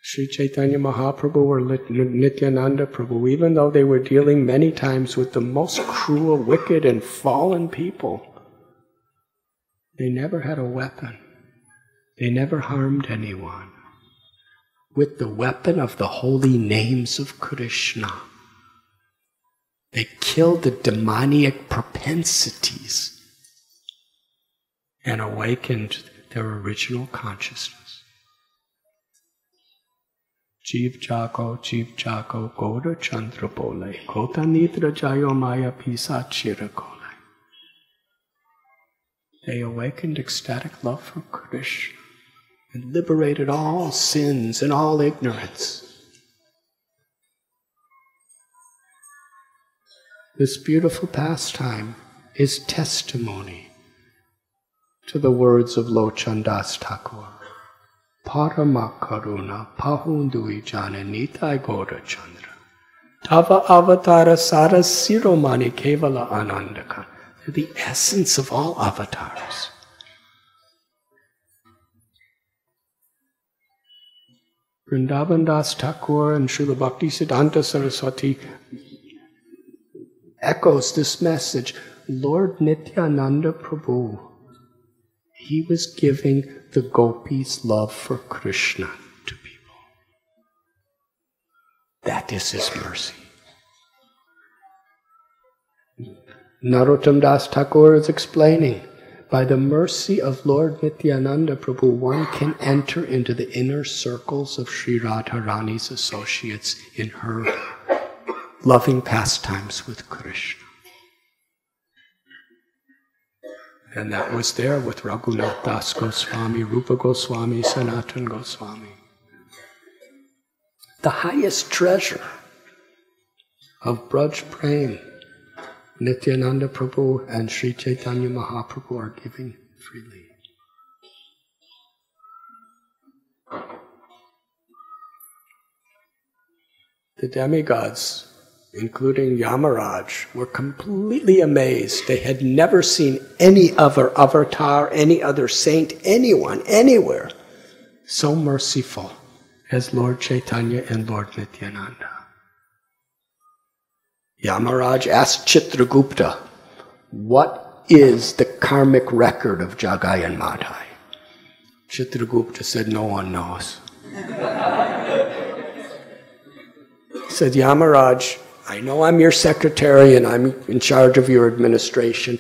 Speaker 1: Sri Chaitanya Mahaprabhu or Nityananda Prabhu, even though they were dealing many times with the most cruel, wicked, and fallen people. They never had a weapon. They never harmed anyone. With the weapon of the holy names of Krishna, they killed the demoniac propensities and awakened their original consciousness. Jeev Jago, Goda Chandra Bole, Kota Nidra Jayo Maya Pisa Chirakole. They awakened ecstatic love for Krishna and liberated all sins and all ignorance. This beautiful pastime is testimony to the words of Lochandas Thakur. Parama Karuna Pahundui Jana Nitai Goda Chandra. Tava Avatara Sara Siromani Kevala Anandaka. They're the essence of all avatars. Vrindavan Das Thakur and Srila Bhaktisiddhanta Saraswati echoes this message. Lord Nityananda Prabhu, he was giving the gopis' love for Krishna to people. That is his mercy. Narottam Das Thakur is explaining, by the mercy of Lord Nityananda Prabhu, one can enter into the inner circles of Sri Radharani's associates in her loving pastimes with Krishna. And that was there with Raghunath Das Goswami, Rupa Goswami, Sanatan Goswami. The highest treasure of Braj Prem, Nityananda Prabhu and Sri Chaitanya Mahaprabhu are giving freely. The demigods, including Yamaraj, were completely amazed. They had never seen any other avatar, any other saint, anyone, anywhere, so merciful as Lord Chaitanya and Lord Nityananda. Yamaraj asked Chitragupta, what is the karmic record of Jagai and Madhai? Chitragupta said, no one knows. He said, Yamaraj, I know I'm your secretary and I'm in charge of your administration.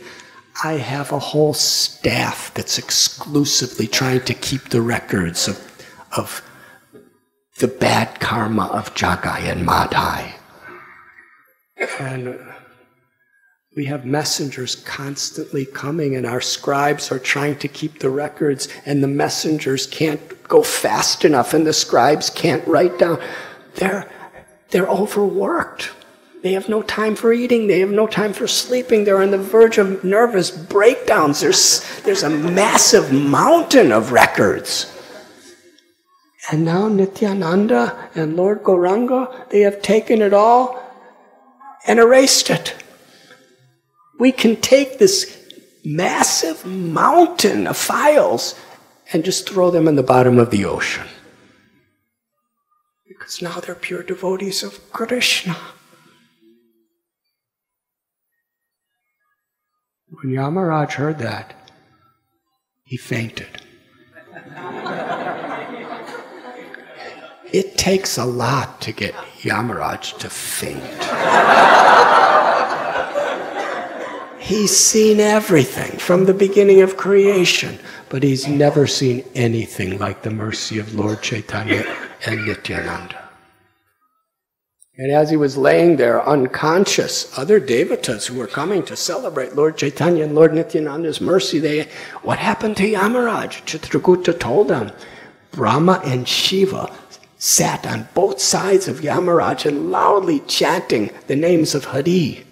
Speaker 1: I have a whole staff that's exclusively trying to keep the records of the bad karma of Jagai and Madhai. And we have messengers constantly coming, and our scribes are trying to keep the records, and the messengers can't go fast enough, and the scribes can't write down. They're overworked. They have no time for eating. They have no time for sleeping. They're on the verge of nervous breakdowns. There's a massive mountain of records. And now Nityananda and Lord Gauranga, they have taken it all and erased it. We can take this massive mountain of files and just throw them in the bottom of the ocean. Because now they're pure devotees of Krishna. When Yamaraj heard that, he fainted. It takes a lot to get Yamaraj to faint. He's seen everything from the beginning of creation, but he's never seen anything like the mercy of Lord Chaitanya and Nityananda. And as he was laying there unconscious, other devatas who were coming to celebrate Lord Chaitanya and Lord Nityananda's mercy, what happened to Yamaraj? Chitragupta told them, Brahma and Shiva sat on both sides of Yamaraj and loudly chanting the names of Hari.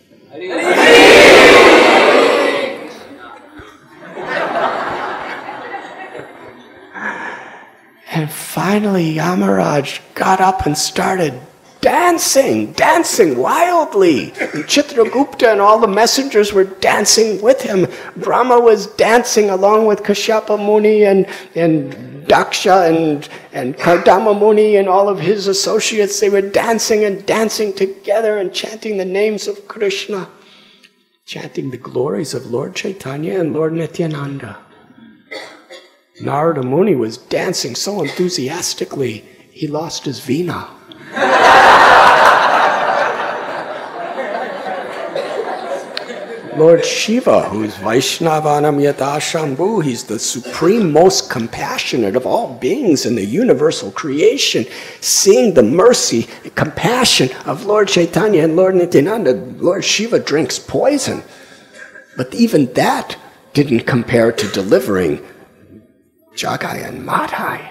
Speaker 1: And finally Yamaraj got up and started dancing wildly. And Chitragupta and all the messengers were dancing with him. Brahma was dancing along with Kashyapa Muni and Daksha and Kardama Muni and all of his associates. They were dancing and dancing together and chanting the names of Krishna, chanting the glories of Lord Chaitanya and Lord Nityananda. Narada Muni was dancing so enthusiastically, he lost his veena. Lord Shiva, who's Vaishnavanam Yata Shambhu, he's the supreme, most compassionate of all beings in the universal creation, seeing the mercy and compassion of Lord Chaitanya and Lord Nityananda, Lord Shiva drinks poison. But even that didn't compare to delivering Jagai and Madhai.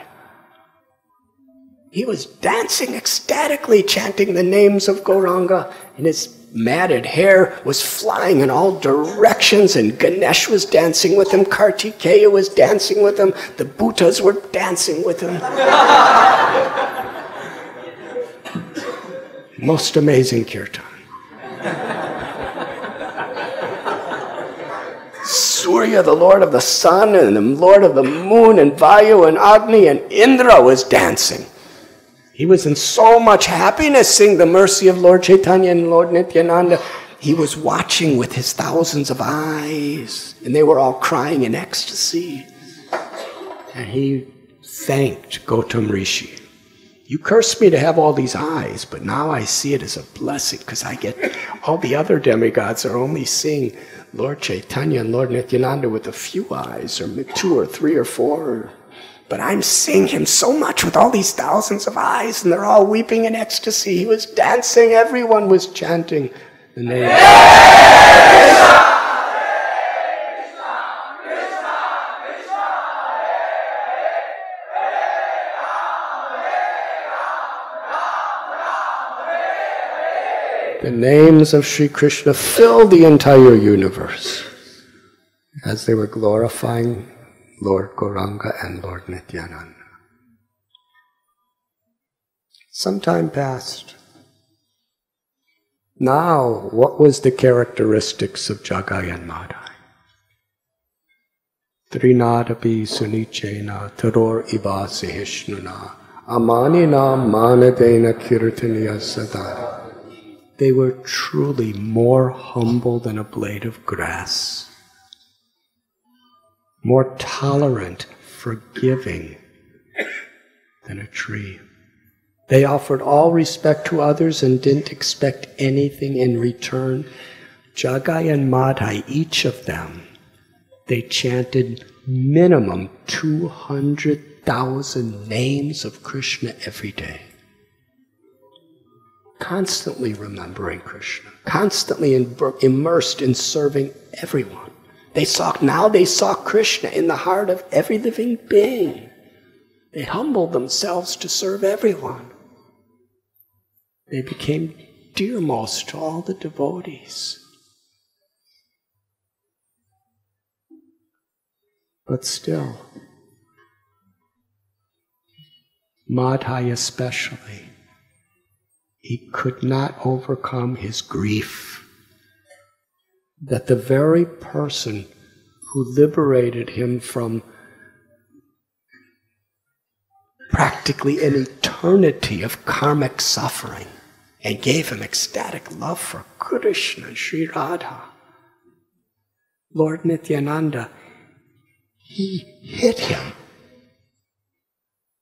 Speaker 1: He was dancing ecstatically, chanting the names of Gauranga, and his matted hair was flying in all directions, and Ganesh was dancing with him, Kartikeya was dancing with him, the Bhutas were dancing with him. Most amazing kirtan. Surya, the Lord of the sun, and the Lord of the moon, and Vayu, and Agni, and Indra was dancing. He was in so much happiness seeing the mercy of Lord Chaitanya and Lord Nityananda. He was watching with his thousands of eyes, and they were all crying in ecstasy. And he thanked Gautam Rishi. You cursed me to have all these eyes, but now I see it as a blessing because I get all the other demigods are only seeing Lord Chaitanya and Lord Nityananda with a few eyes, or 2 or 3 or 4. But I'm seeing him so much with all these thousands of eyes, and they're all weeping in ecstasy. He was dancing, everyone was chanting the name. The names of Sri Krishna filled the entire universe as they were glorifying Lord Gauranga and Lord Nityananda. Some time passed. Now, what was the characteristics of Jagai and Madhai? Trinadapi sunichena taror ivasi hishnuna amanina manadena kirtaniya sadara. They were truly more humble than a blade of grass, more tolerant, forgiving than a tree. They offered all respect to others and didn't expect anything in return. Jagai and Madhai, each of them, they chanted minimum 200,000 names of Krishna every day. Constantly remembering Krishna, constantly immersed in serving everyone. Now they saw Krishna in the heart of every living being. They humbled themselves to serve everyone. They became dearmost to all the devotees. But still, Madhai especially, he could not overcome his grief that the very person who liberated him from practically an eternity of karmic suffering and gave him ecstatic love for Krishna and Sri Radha, Lord Nityananda, he hit him.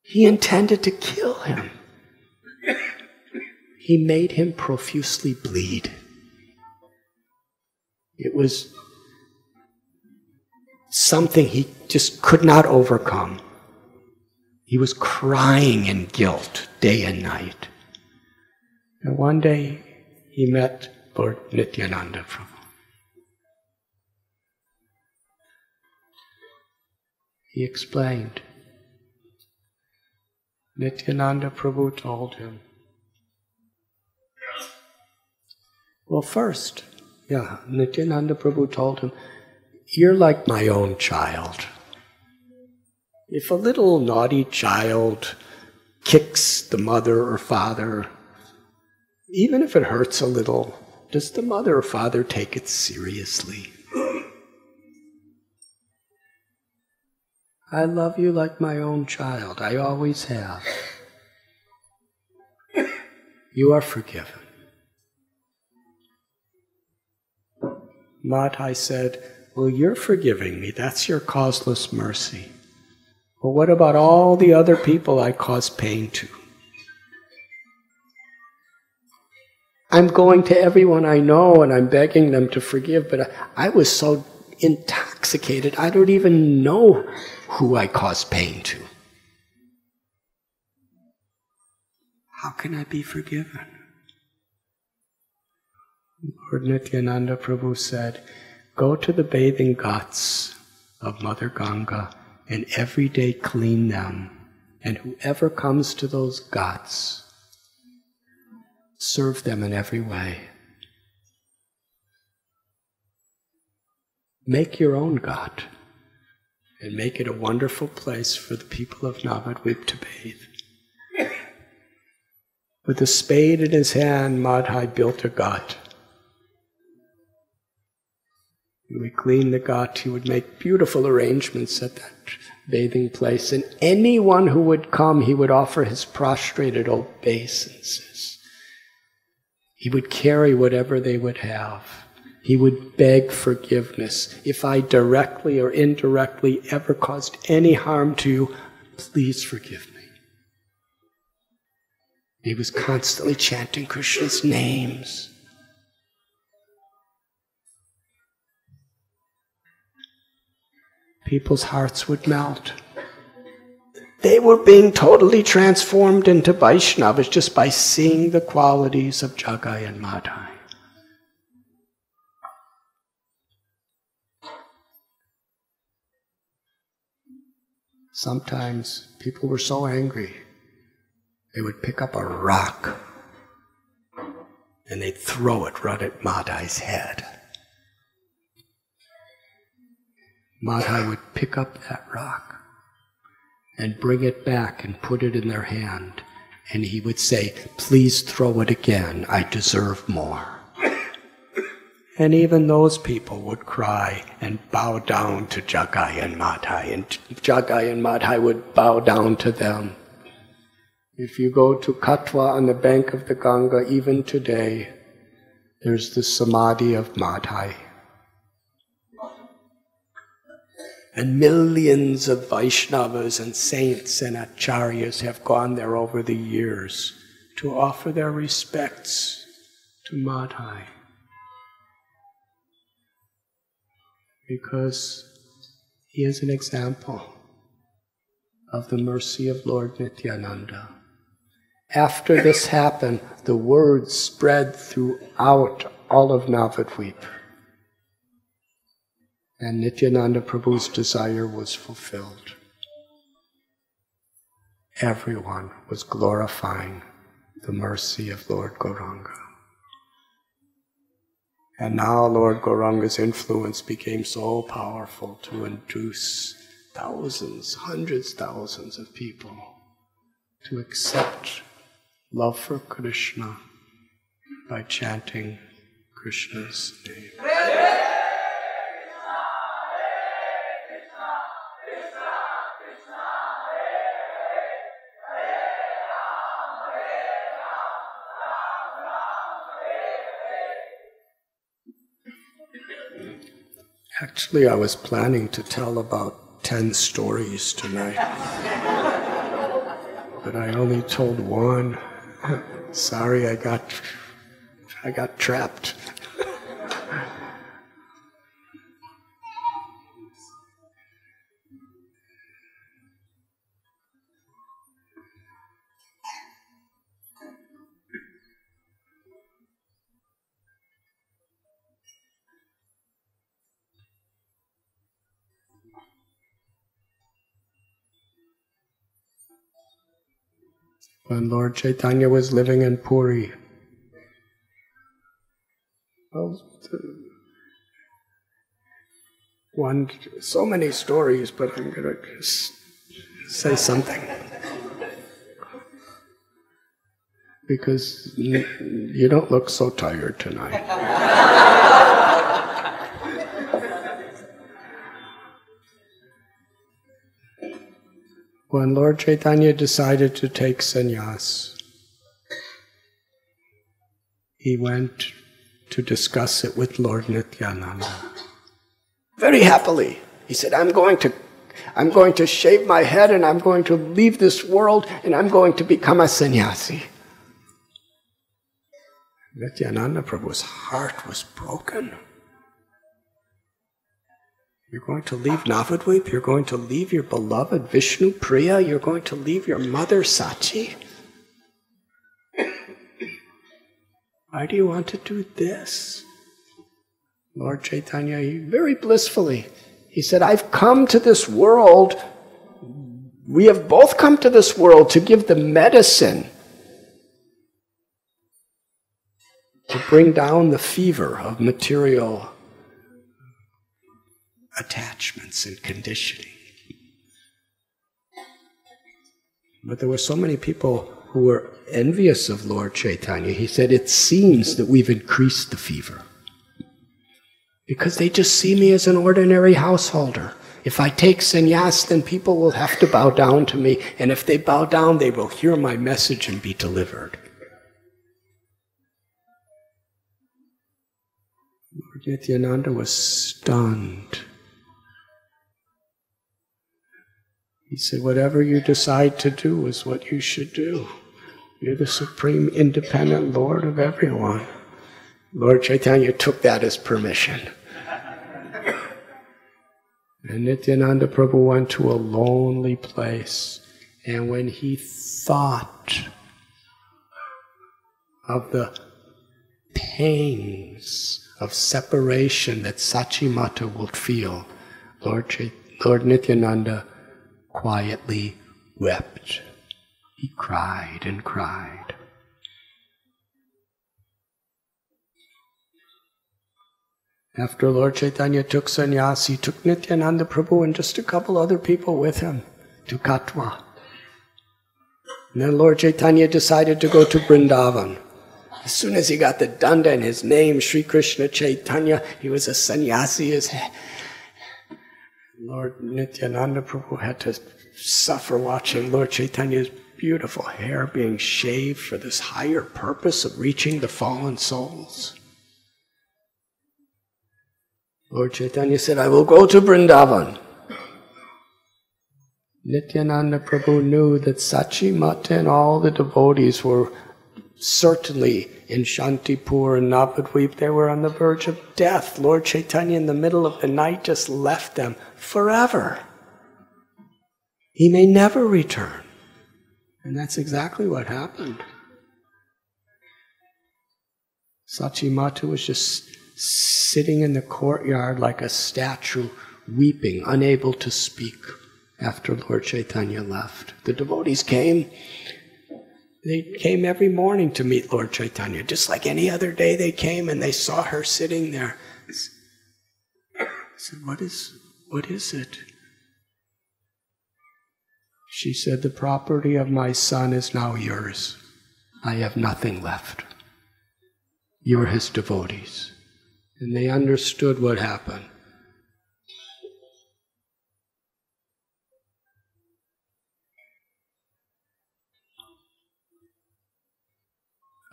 Speaker 1: He intended to kill him. He made him profusely bleed. It was something he just could not overcome. He was crying in guilt day and night. And one day he met Lord Nityananda Prabhu. He explained. Nityananda Prabhu told him, well, first, Nityananda Prabhu told him, you're like my own child. If a little naughty child kicks the mother or father, even if it hurts a little, does the mother or father take it seriously? I love you like my own child. I always have. You are forgiven. Madhai said, well, you're forgiving me. That's your causeless mercy. But what about all the other people I caused pain to? I'm going to everyone I know and I'm begging them to forgive, but I was so intoxicated, I don't even know who I caused pain to. How can I be forgiven? Lord Nityananda Prabhu said, go to the bathing ghats of Mother Ganga and every day clean them. And whoever comes to those ghats, serve them in every way. Make your own ghat and make it a wonderful place for the people of Navadvip to bathe. With a spade in his hand, Madhai built a ghat. He would clean the ghat, he would make beautiful arrangements at that bathing place, and anyone who would come, he would offer his prostrated obeisances. He would carry whatever they would have. He would beg forgiveness. If I directly or indirectly ever caused any harm to you, please forgive me. He was constantly chanting Krishna's names. People's hearts would melt. They were being totally transformed into Vaishnavas just by seeing the qualities of Jagai and Madhai. Sometimes people were so angry, they would pick up a rock and they'd throw it right at Madhai's head. Madhai would pick up that rock and bring it back and put it in their hand, and he would say, "Please throw it again, I deserve more." And even those people would cry and bow down to Jagai and Madhai, and Jagai and Madhai would bow down to them. If you go to Katwa on the bank of the Ganga, even today, there's the Samadhi of Madhai. And millions of Vaishnavas and saints and acharyas have gone there over the years to offer their respects to Madhai. Because he is an example of the mercy of Lord Nityananda. After this happened, the word spread throughout all of Navadvip. And Nityananda Prabhu's desire was fulfilled. Everyone was glorifying the mercy of Lord Gauranga. And now Lord Gauranga's influence became so powerful to induce thousands, hundreds, thousands of people to accept love for Krishna by chanting Krishna's name. Actually, I was planning to tell about 10 stories tonight, but I only told one. Sorry, I got trapped. When Lord Chaitanya was living in Puri, so many stories, but I'm going to say something. Because you don't look so tired tonight. When Lord Chaitanya decided to take sannyas, he went to discuss it with Lord Nityananda. Very happily. He said, I'm going to shave my head and I'm going to leave this world and I'm going to become a sannyasi. Nityananda Prabhu's heart was broken. You're going to leave Navadvip, you're going to leave your beloved Vishnu Priya, you're going to leave your mother Sachi. Why do you want to do this? Lord Chaitanya, very blissfully, he said, I've come to this world, we have both come to this world to give the medicine to bring down the fever of material attachments and conditioning. But there were so many people who were envious of Lord Chaitanya. He said, it seems that we've increased the fever. Because they just see me as an ordinary householder. If I take sannyas, then people will have to bow down to me. And if they bow down, they will hear my message and be delivered. Lord Nityananda was stunned. He said, whatever you decide to do is what you should do. You're the supreme independent Lord of everyone. Lord Chaitanya took that as permission. And Nityananda Prabhu went to a lonely place. And when he thought of the pangs of separation that Sachimata would feel, Lord Nityananda quietly wept. He cried and cried. After Lord Chaitanya took sannyas, he took Nityananda Prabhu and just a couple other people with him to Katwa. And then Lord Chaitanya decided to go to Vrindavan. As soon as he got the danda in his name, Sri Krishna Chaitanya, he was a sannyasi. Lord Nityananda Prabhu had to suffer watching Lord Chaitanya's beautiful hair being shaved for this higher purpose of reaching the fallen souls. Lord Chaitanya said, I will go to Vrindavan. Nityananda Prabhu knew that Sachi Mata and all the devotees were certainly in Shantipur and Navadvip. They were on the verge of death. Lord Chaitanya in the middle of the night just left them forever. He may never return. And that's exactly what happened. Sachi Mata was just sitting in the courtyard like a statue, weeping, unable to speak after Lord Chaitanya left. The devotees came. They came every morning to meet Lord Chaitanya. Just like any other day they came and they saw her sitting there. I said, what is it? She said, the property of my son is now yours. I have nothing left. You're his devotees. And they understood what happened.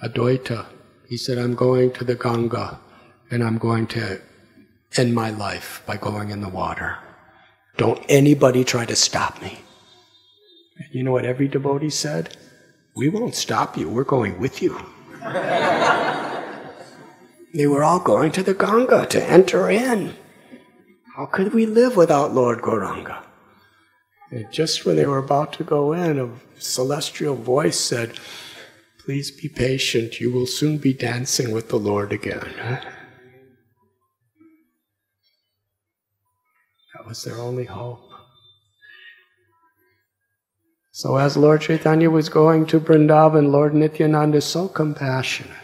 Speaker 1: Advaita, he said, I'm going to the Ganga and I'm going to end my life by going in the water. Don't anybody try to stop me. And you know what every devotee said? We won't stop you, we're going with you. They were all going to the Ganga to enter in. How could we live without Lord Gauranga? And just when they were about to go in, a celestial voice said, please be patient, you will soon be dancing with the Lord again. That was their only hope. So as Lord Chaitanya was going to Vrindavan, Lord Nityananda is so compassionate.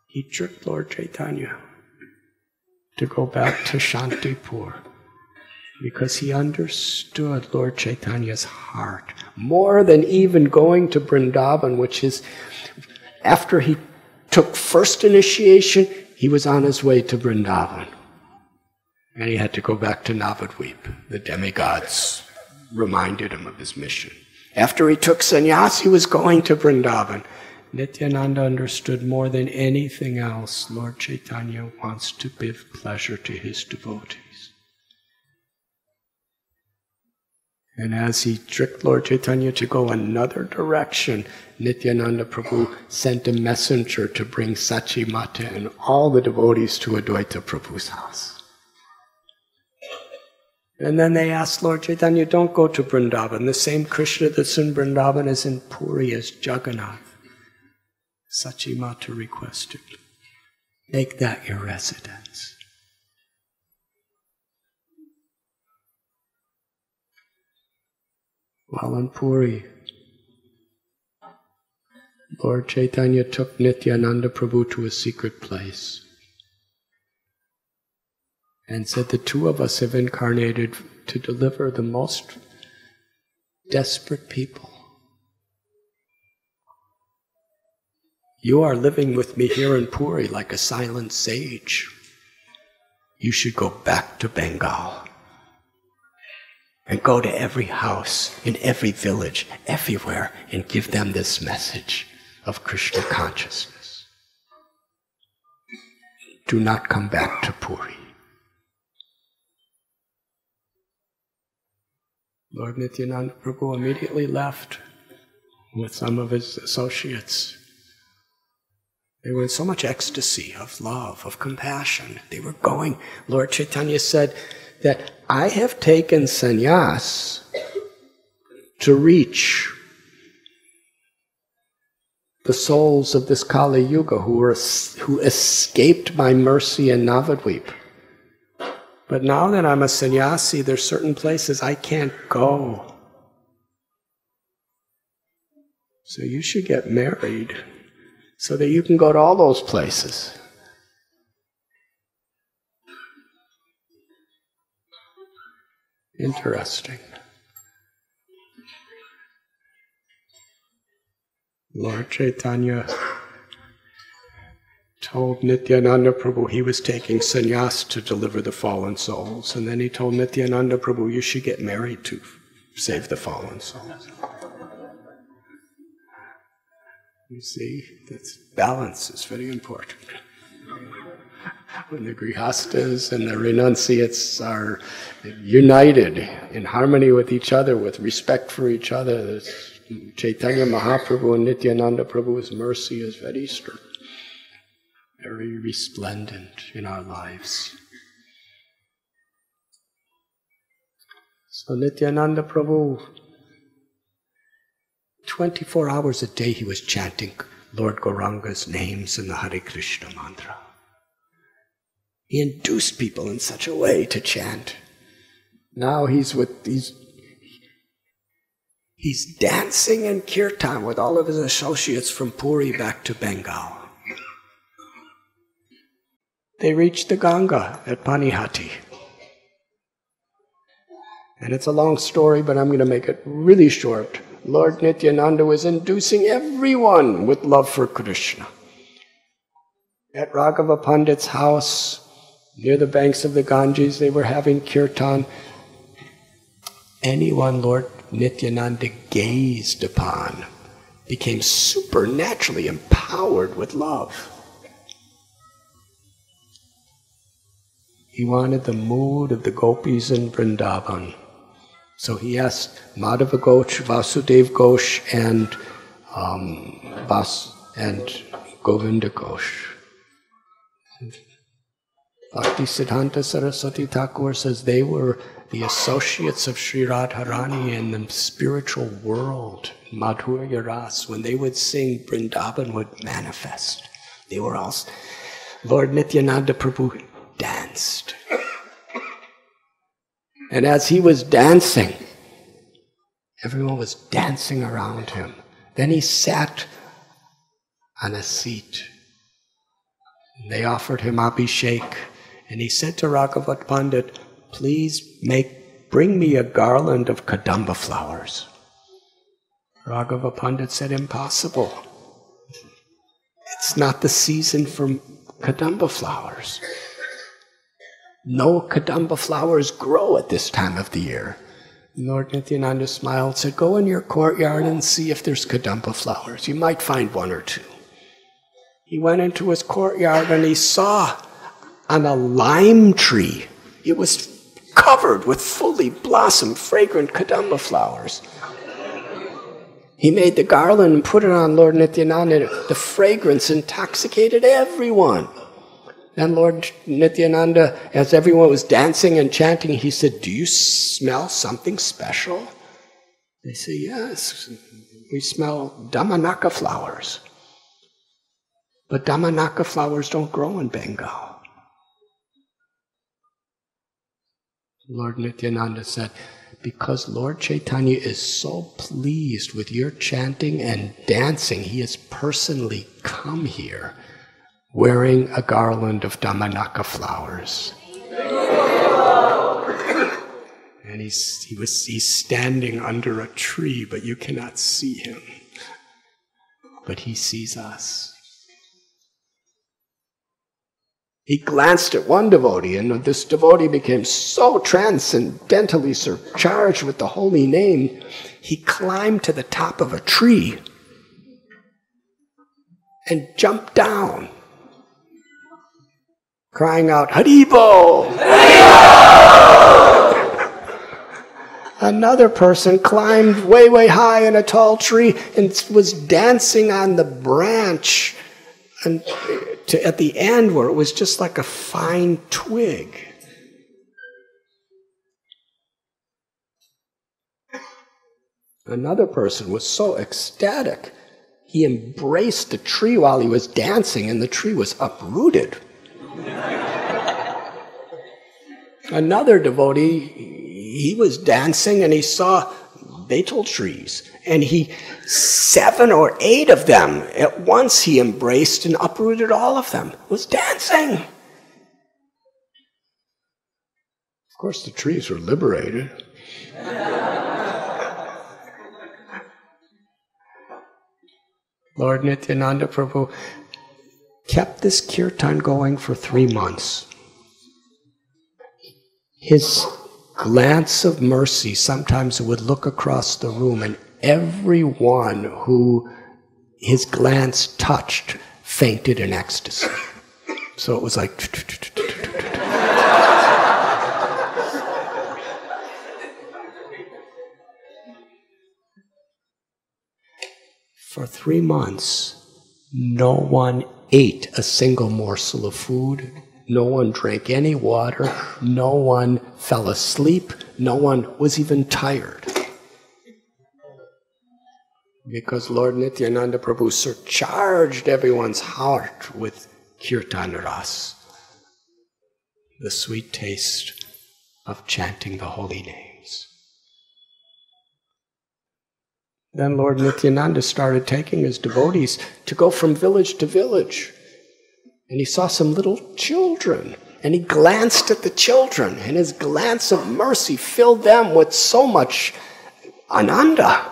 Speaker 1: He tricked Lord Chaitanya to go back to Shantipur because he understood Lord Chaitanya's heart more than even going to Vrindavan, which is, after he took first initiation, he was on his way to Vrindavan. And he had to go back to Navadvip. The demigods reminded him of his mission. After he took sannyas, he was going to Vrindavan. Nityananda understood more than anything else, Lord Chaitanya wants to give pleasure to his devotees. And as he tricked Lord Chaitanya to go another direction, Nityananda Prabhu sent a messenger to bring Sachi Mata and all the devotees to Advaita Prabhu's house. And then they asked Lord Chaitanya, don't go to Vrindavan. The same Krishna that's in Vrindavan is in Puri as Jagannath. Sachi Mata requested, make that your residence. While in Puri, Lord Chaitanya took Nityananda Prabhu to a secret place and said, the two of us have incarnated to deliver the most desperate people. You are living with me here in Puri like a silent sage. You should go back to Bengal and go to every house, in every village, everywhere, and give them this message of Krishna consciousness. Do not come back to Puri. Lord Nityananda Prabhu immediately left with some of his associates. They were in so much ecstasy of love, of compassion. They were going. Lord Chaitanya said that I have taken sannyas to reach the souls of this Kali Yuga who escaped my mercy in Navadvip. But now that I'm a sannyasi, there's certain places I can't go. So you should get married so that you can go to all those places. Interesting. Lord Chaitanya told Nityananda Prabhu he was taking sannyas to deliver the fallen souls, and then he told Nityananda Prabhu, you should get married to save the fallen souls. You see, that's balance is very important. When the grihastas and the renunciates are united in harmony with each other, with respect for each other, Chaitanya Mahaprabhu and Nityananda Prabhu's mercy is very strong, very resplendent in our lives. So Nityananda Prabhu, 24 hours a day he was chanting Lord Gauranga's names in the Hare Krishna mantra. He induced people in such a way to chant. Now he's dancing in kirtan with all of his associates from Puri back to Bengal. They reached the Ganga at Panihati. And it's a long story, but I'm going to make it really short. Lord Nityananda was inducing everyone with love for Krishna. At Raghava Pandit's house, near the banks of the Ganges, they were having kirtan. Anyone Lord Nityananda gazed upon became supernaturally empowered with love. He wanted the mood of the gopis in Vrindavan. So he asked Madhava Ghosh, Vasudev Ghosh, and Govinda Ghosh. Bhaktisiddhanta Saraswati Thakur says they were the associates of Sri Radharani in the spiritual world, Madhurya Ras. When they would sing, Vrindavan would manifest. They were all... Lord Nityananda Prabhu danced. And as he was dancing, everyone was dancing around him. Then he sat on a seat. They offered him Abhishek, and he said to Raghavat Pandit, please bring me a garland of Kadamba flowers. Raghava Pandit said, impossible. It's not the season for Kadamba flowers. No Kadamba flowers grow at this time of the year. Lord Nityananda smiled and said, go in your courtyard and see if there's Kadamba flowers. You might find one or two. He went into his courtyard and he saw on a lime tree, it was covered with fully blossomed, fragrant Kadamba flowers. He made the garland and put it on Lord Nityananda. The fragrance intoxicated everyone. Then Lord Nityananda, as everyone was dancing and chanting, he said, do you smell something special? They said, yes, we smell Damanaka flowers. But Damanaka flowers don't grow in Bengal. Lord Nityananda said, because Lord Chaitanya is so pleased with your chanting and dancing, he has personally come here wearing a garland of Damanaka flowers. And he's standing under a tree, but you cannot see him. But he sees us. He glanced at one devotee, and this devotee became so transcendentally surcharged with the holy name, he climbed to the top of a tree and jumped down, crying out, Haribo! Another person climbed way, way high in a tall tree and was dancing on the branch and at the end where it was just like a fine twig. Another person was so ecstatic, he embraced the tree while he was dancing and the tree was uprooted. Another devotee, he was dancing and he saw betel trees And 7 or 8 of them at once he embraced and uprooted all of them. Was dancing. Of course, the trees were liberated. Lord Nityananda Prabhu kept this kirtan going for 3 months. His glance of mercy sometimes would look across the room, and everyone who his glance touched fainted in ecstasy. So it was like... For 3 months, no one ate a single morsel of food, no one drank any water, no one fell asleep, no one was even tired. Because Lord Nityananda Prabhu surcharged everyone's heart with kirtan ras, the sweet taste of chanting the holy names. Then Lord Nityananda started taking his devotees to go from village to village. And he saw some little children, and he glanced at the children, and his glance of mercy filled them with so much ananda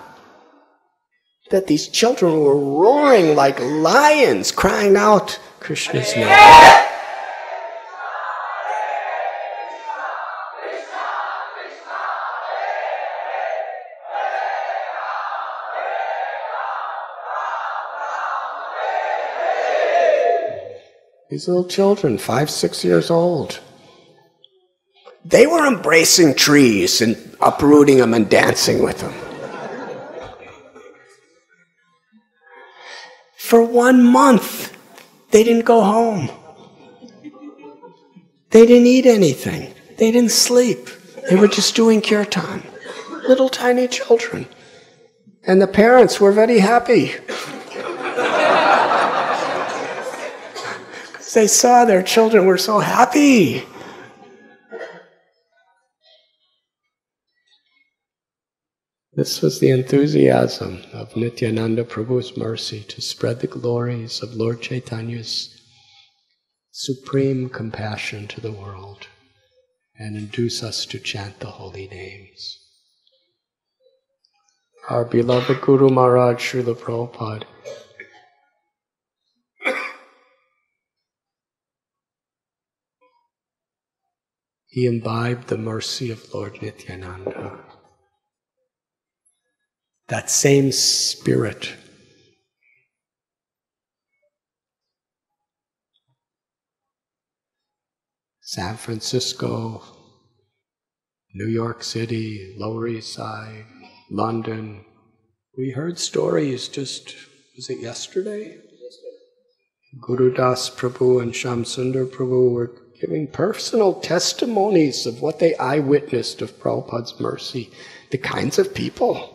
Speaker 1: that these children were roaring like lions, crying out Krishna's name. These little children, 5, 6 years old, they were embracing trees and uprooting them and dancing with them. For 1 month, they didn't go home. They didn't eat anything. They didn't sleep. They were just doing kirtan. Little tiny children. And the parents were very happy. They saw their children were so happy. This was the enthusiasm of Nityananda Prabhu's mercy to spread the glories of Lord Chaitanya's supreme compassion to the world and induce us to chant the holy names. Our beloved Guru Maharaj Srila Prabhupada he imbibed the mercy of Lord Nityananda. That same spirit San Francisco, New York City, Lower East Side, London. We heard stories just, was it yesterday? Guru Das Prabhu and Shyam Sundar Prabhu were giving personal testimonies of what they eyewitnessed of Prabhupada's mercy. The kinds of people.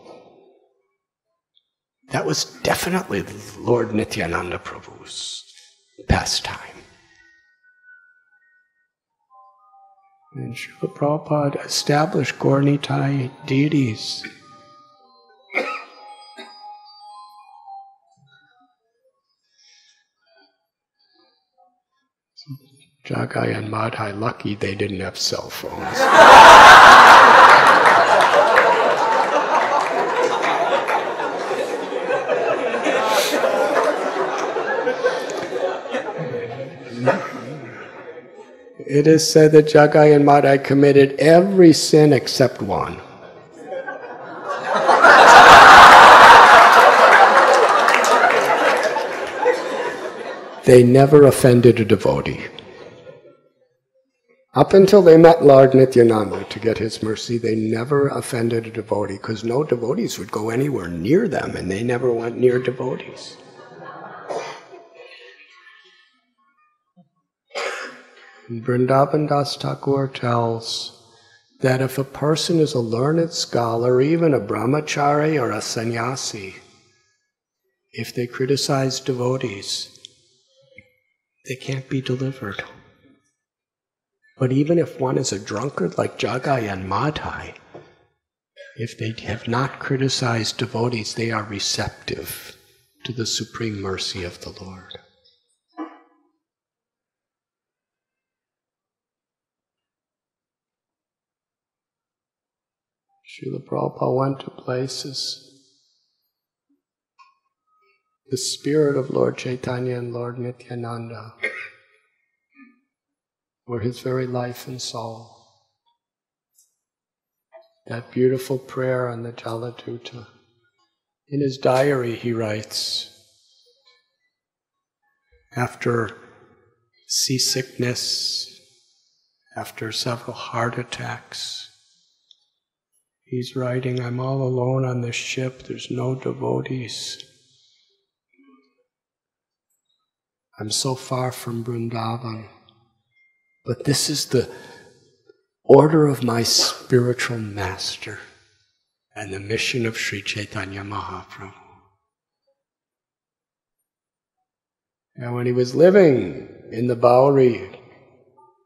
Speaker 1: That was definitely Lord Nityananda Prabhu's pastime. And Srila Prabhupada established Gaur-Nitai deities. Jagai and Madhai, lucky they didn't have cell phones. It is said that Jagai and Madhai committed every sin except one. They never offended a devotee. Up until they met Lord Nityananda to get his mercy, they never offended a devotee, because no devotees would go anywhere near them, and they never went near devotees. And Vrindavan Das Thakur tells that if a person is a learned scholar, even a brahmachari or a sannyasi, if they criticize devotees, they can't be delivered. But even if one is a drunkard like Jagai and Madhai, if they have not criticized devotees, they are receptive to the supreme mercy of the Lord. Srila Prabhupada went to places. The spirit of Lord Chaitanya and Lord Nityananda were his very life and soul. That beautiful prayer on the Jaladuta. In his diary he writes, after seasickness, after several heart attacks, he's writing, I'm all alone on this ship, there's no devotees. I'm so far from Vrindavan, but this is the order of my spiritual master and the mission of Sri Chaitanya Mahaprabhu. And when he was living in the Bowery,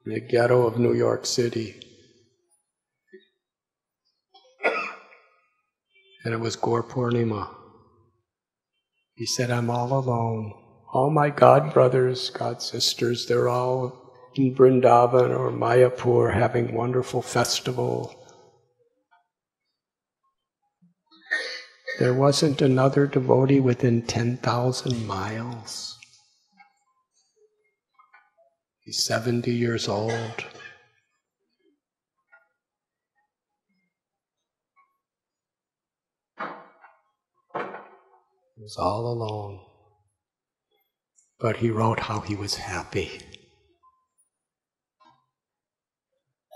Speaker 1: in the ghetto of New York City, and it was Gaur Purnima, he said, I'm all alone. All my God brothers, God sisters, they're all in Vrindavan or Mayapur having wonderful festival. There wasn't another devotee within 10,000 miles. He's 70 years old. He was all alone. But he wrote how he was happy.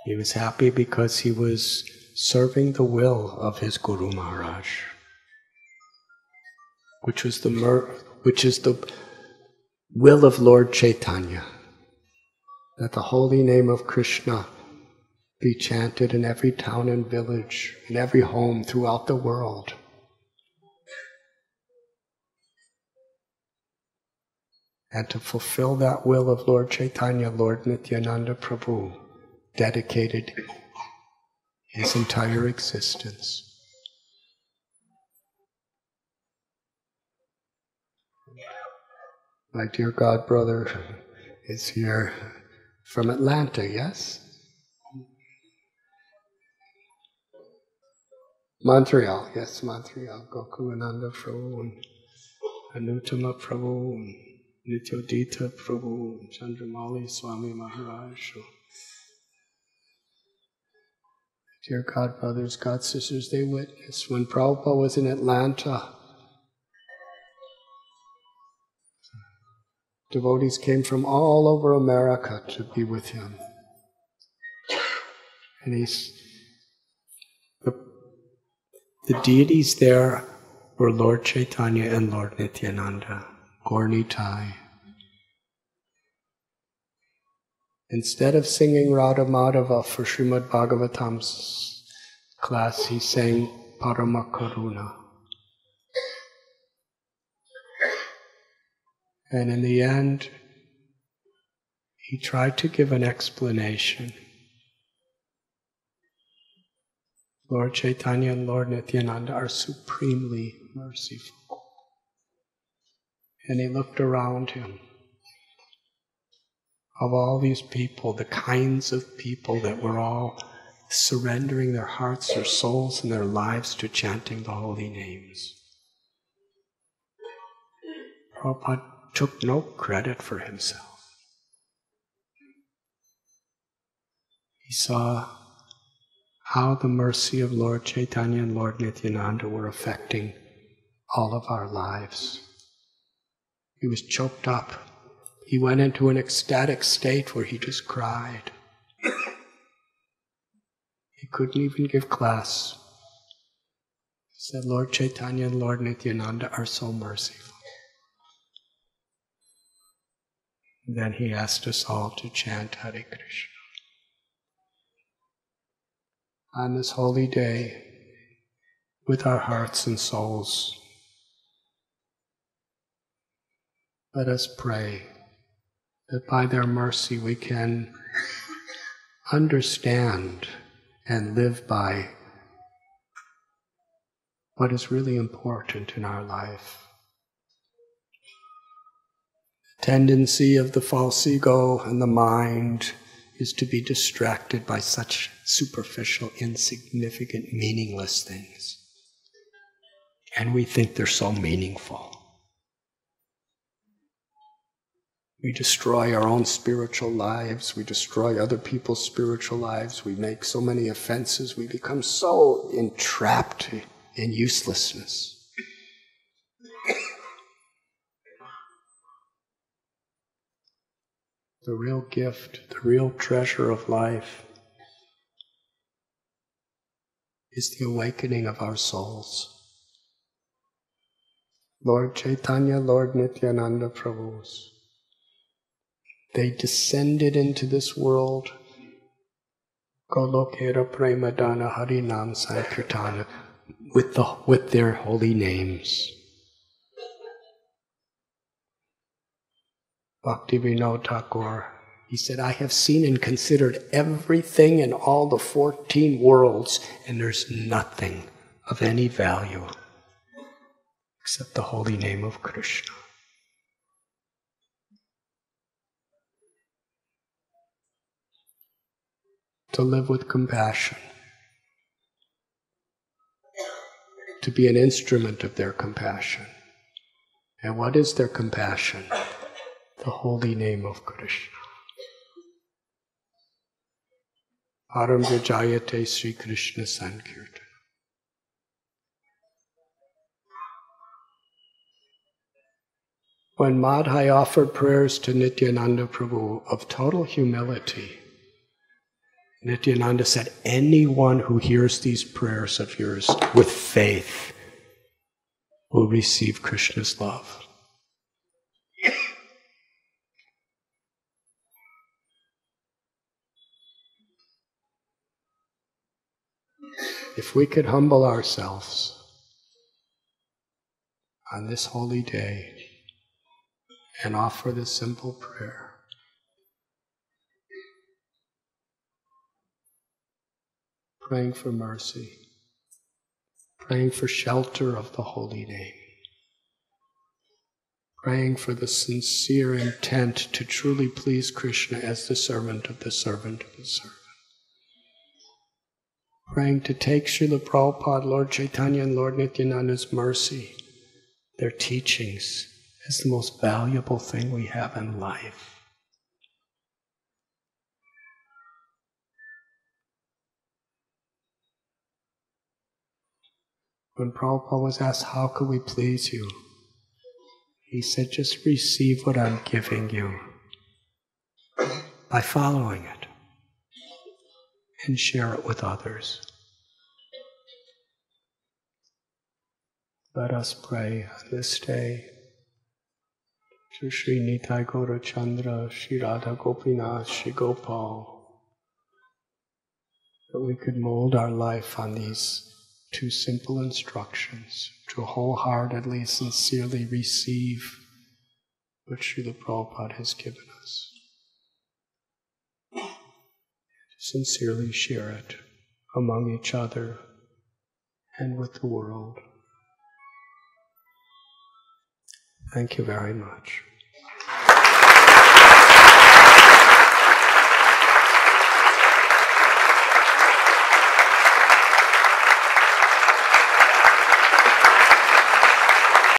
Speaker 1: He was happy because he was serving the will of his Guru Maharaj, which is the will of Lord Chaitanya, that the holy name of Krishna be chanted in every town and village, in every home throughout the world. And to fulfill that will of Lord Chaitanya, Lord Nityananda Prabhu dedicated his entire existence. My dear God brother is here from Atlanta, yes? Montreal, yes, Montreal. Gopinath Prabhu and Anutama Prabhu and Nityodita Prabhu and Chandramali Swami Maharaj. Dear God brothers, God sisters, they witnessed when Prabhupada was in Atlanta. Devotees came from all over America to be with him. And the deities there were Lord Chaitanya and Lord Nityananda, Gaur Nitai. Instead of singing Radha Madhava for Srimad Bhagavatam's class, he sang Parama Karuna. And in the end, he tried to give an explanation. Lord Chaitanya and Lord Nityananda are supremely merciful. And he looked around him. Of all these people, the kinds of people that were all surrendering their hearts, their souls, and their lives to chanting the holy names. Prabhupada took no credit for himself. He saw how the mercy of Lord Chaitanya and Lord Nityananda were affecting all of our lives. He was choked up. He went into an ecstatic state where he just cried. He couldn't even give class. He said, Lord Chaitanya and Lord Nityananda are so merciful. And then he asked us all to chant Hare Krishna. On this holy day, with our hearts and souls, let us pray that by their mercy we can understand and live by what is really important in our life. The tendency of the false ego and the mind is to be distracted by such superficial, insignificant, meaningless things. And we think they're so meaningful. We destroy our own spiritual lives, we destroy other people's spiritual lives, we make so many offenses, we become so entrapped in uselessness. The real gift, the real treasure of life is the awakening of our souls. Lord Chaitanya, Lord Nityananda Prabhus, they descended into this world, Golokera Premadana Harinam Sankirtana, with their holy names. Bhaktivinoda Thakur, he said, I have seen and considered everything in all the 14 worlds, and there's nothing of any value except the holy name of Krishna. To live with compassion, to be an instrument of their compassion. And what is their compassion? The holy name of Krishna. Aramja Jayate Sri Krishna Sankirtan. When Madhai offered prayers to Nityananda Prabhu of total humility, Nityananda said, anyone who hears these prayers of yours with faith will receive Krishna's love. If we could humble ourselves on this holy day and offer this simple prayer, praying for mercy, praying for shelter of the holy name, praying for the sincere intent to truly please Krishna as the servant of the servant of the servant, praying to take Srila Prabhupada, Lord Chaitanya and Lord Nityananda's mercy, their teachings, as the most valuable thing we have in life. When Prabhupada was asked, how could we please you? He said, just receive what I'm giving you by following it and share it with others. Let us pray on this day to Sri Nitai Gaura Chandra, Sri Radha Gopinath, Sri Gopal, that we could mold our life on these two simple instructions, to wholeheartedly, sincerely receive what Srila Prabhupada has given us, to sincerely share it among each other and with the world. Thank you very much.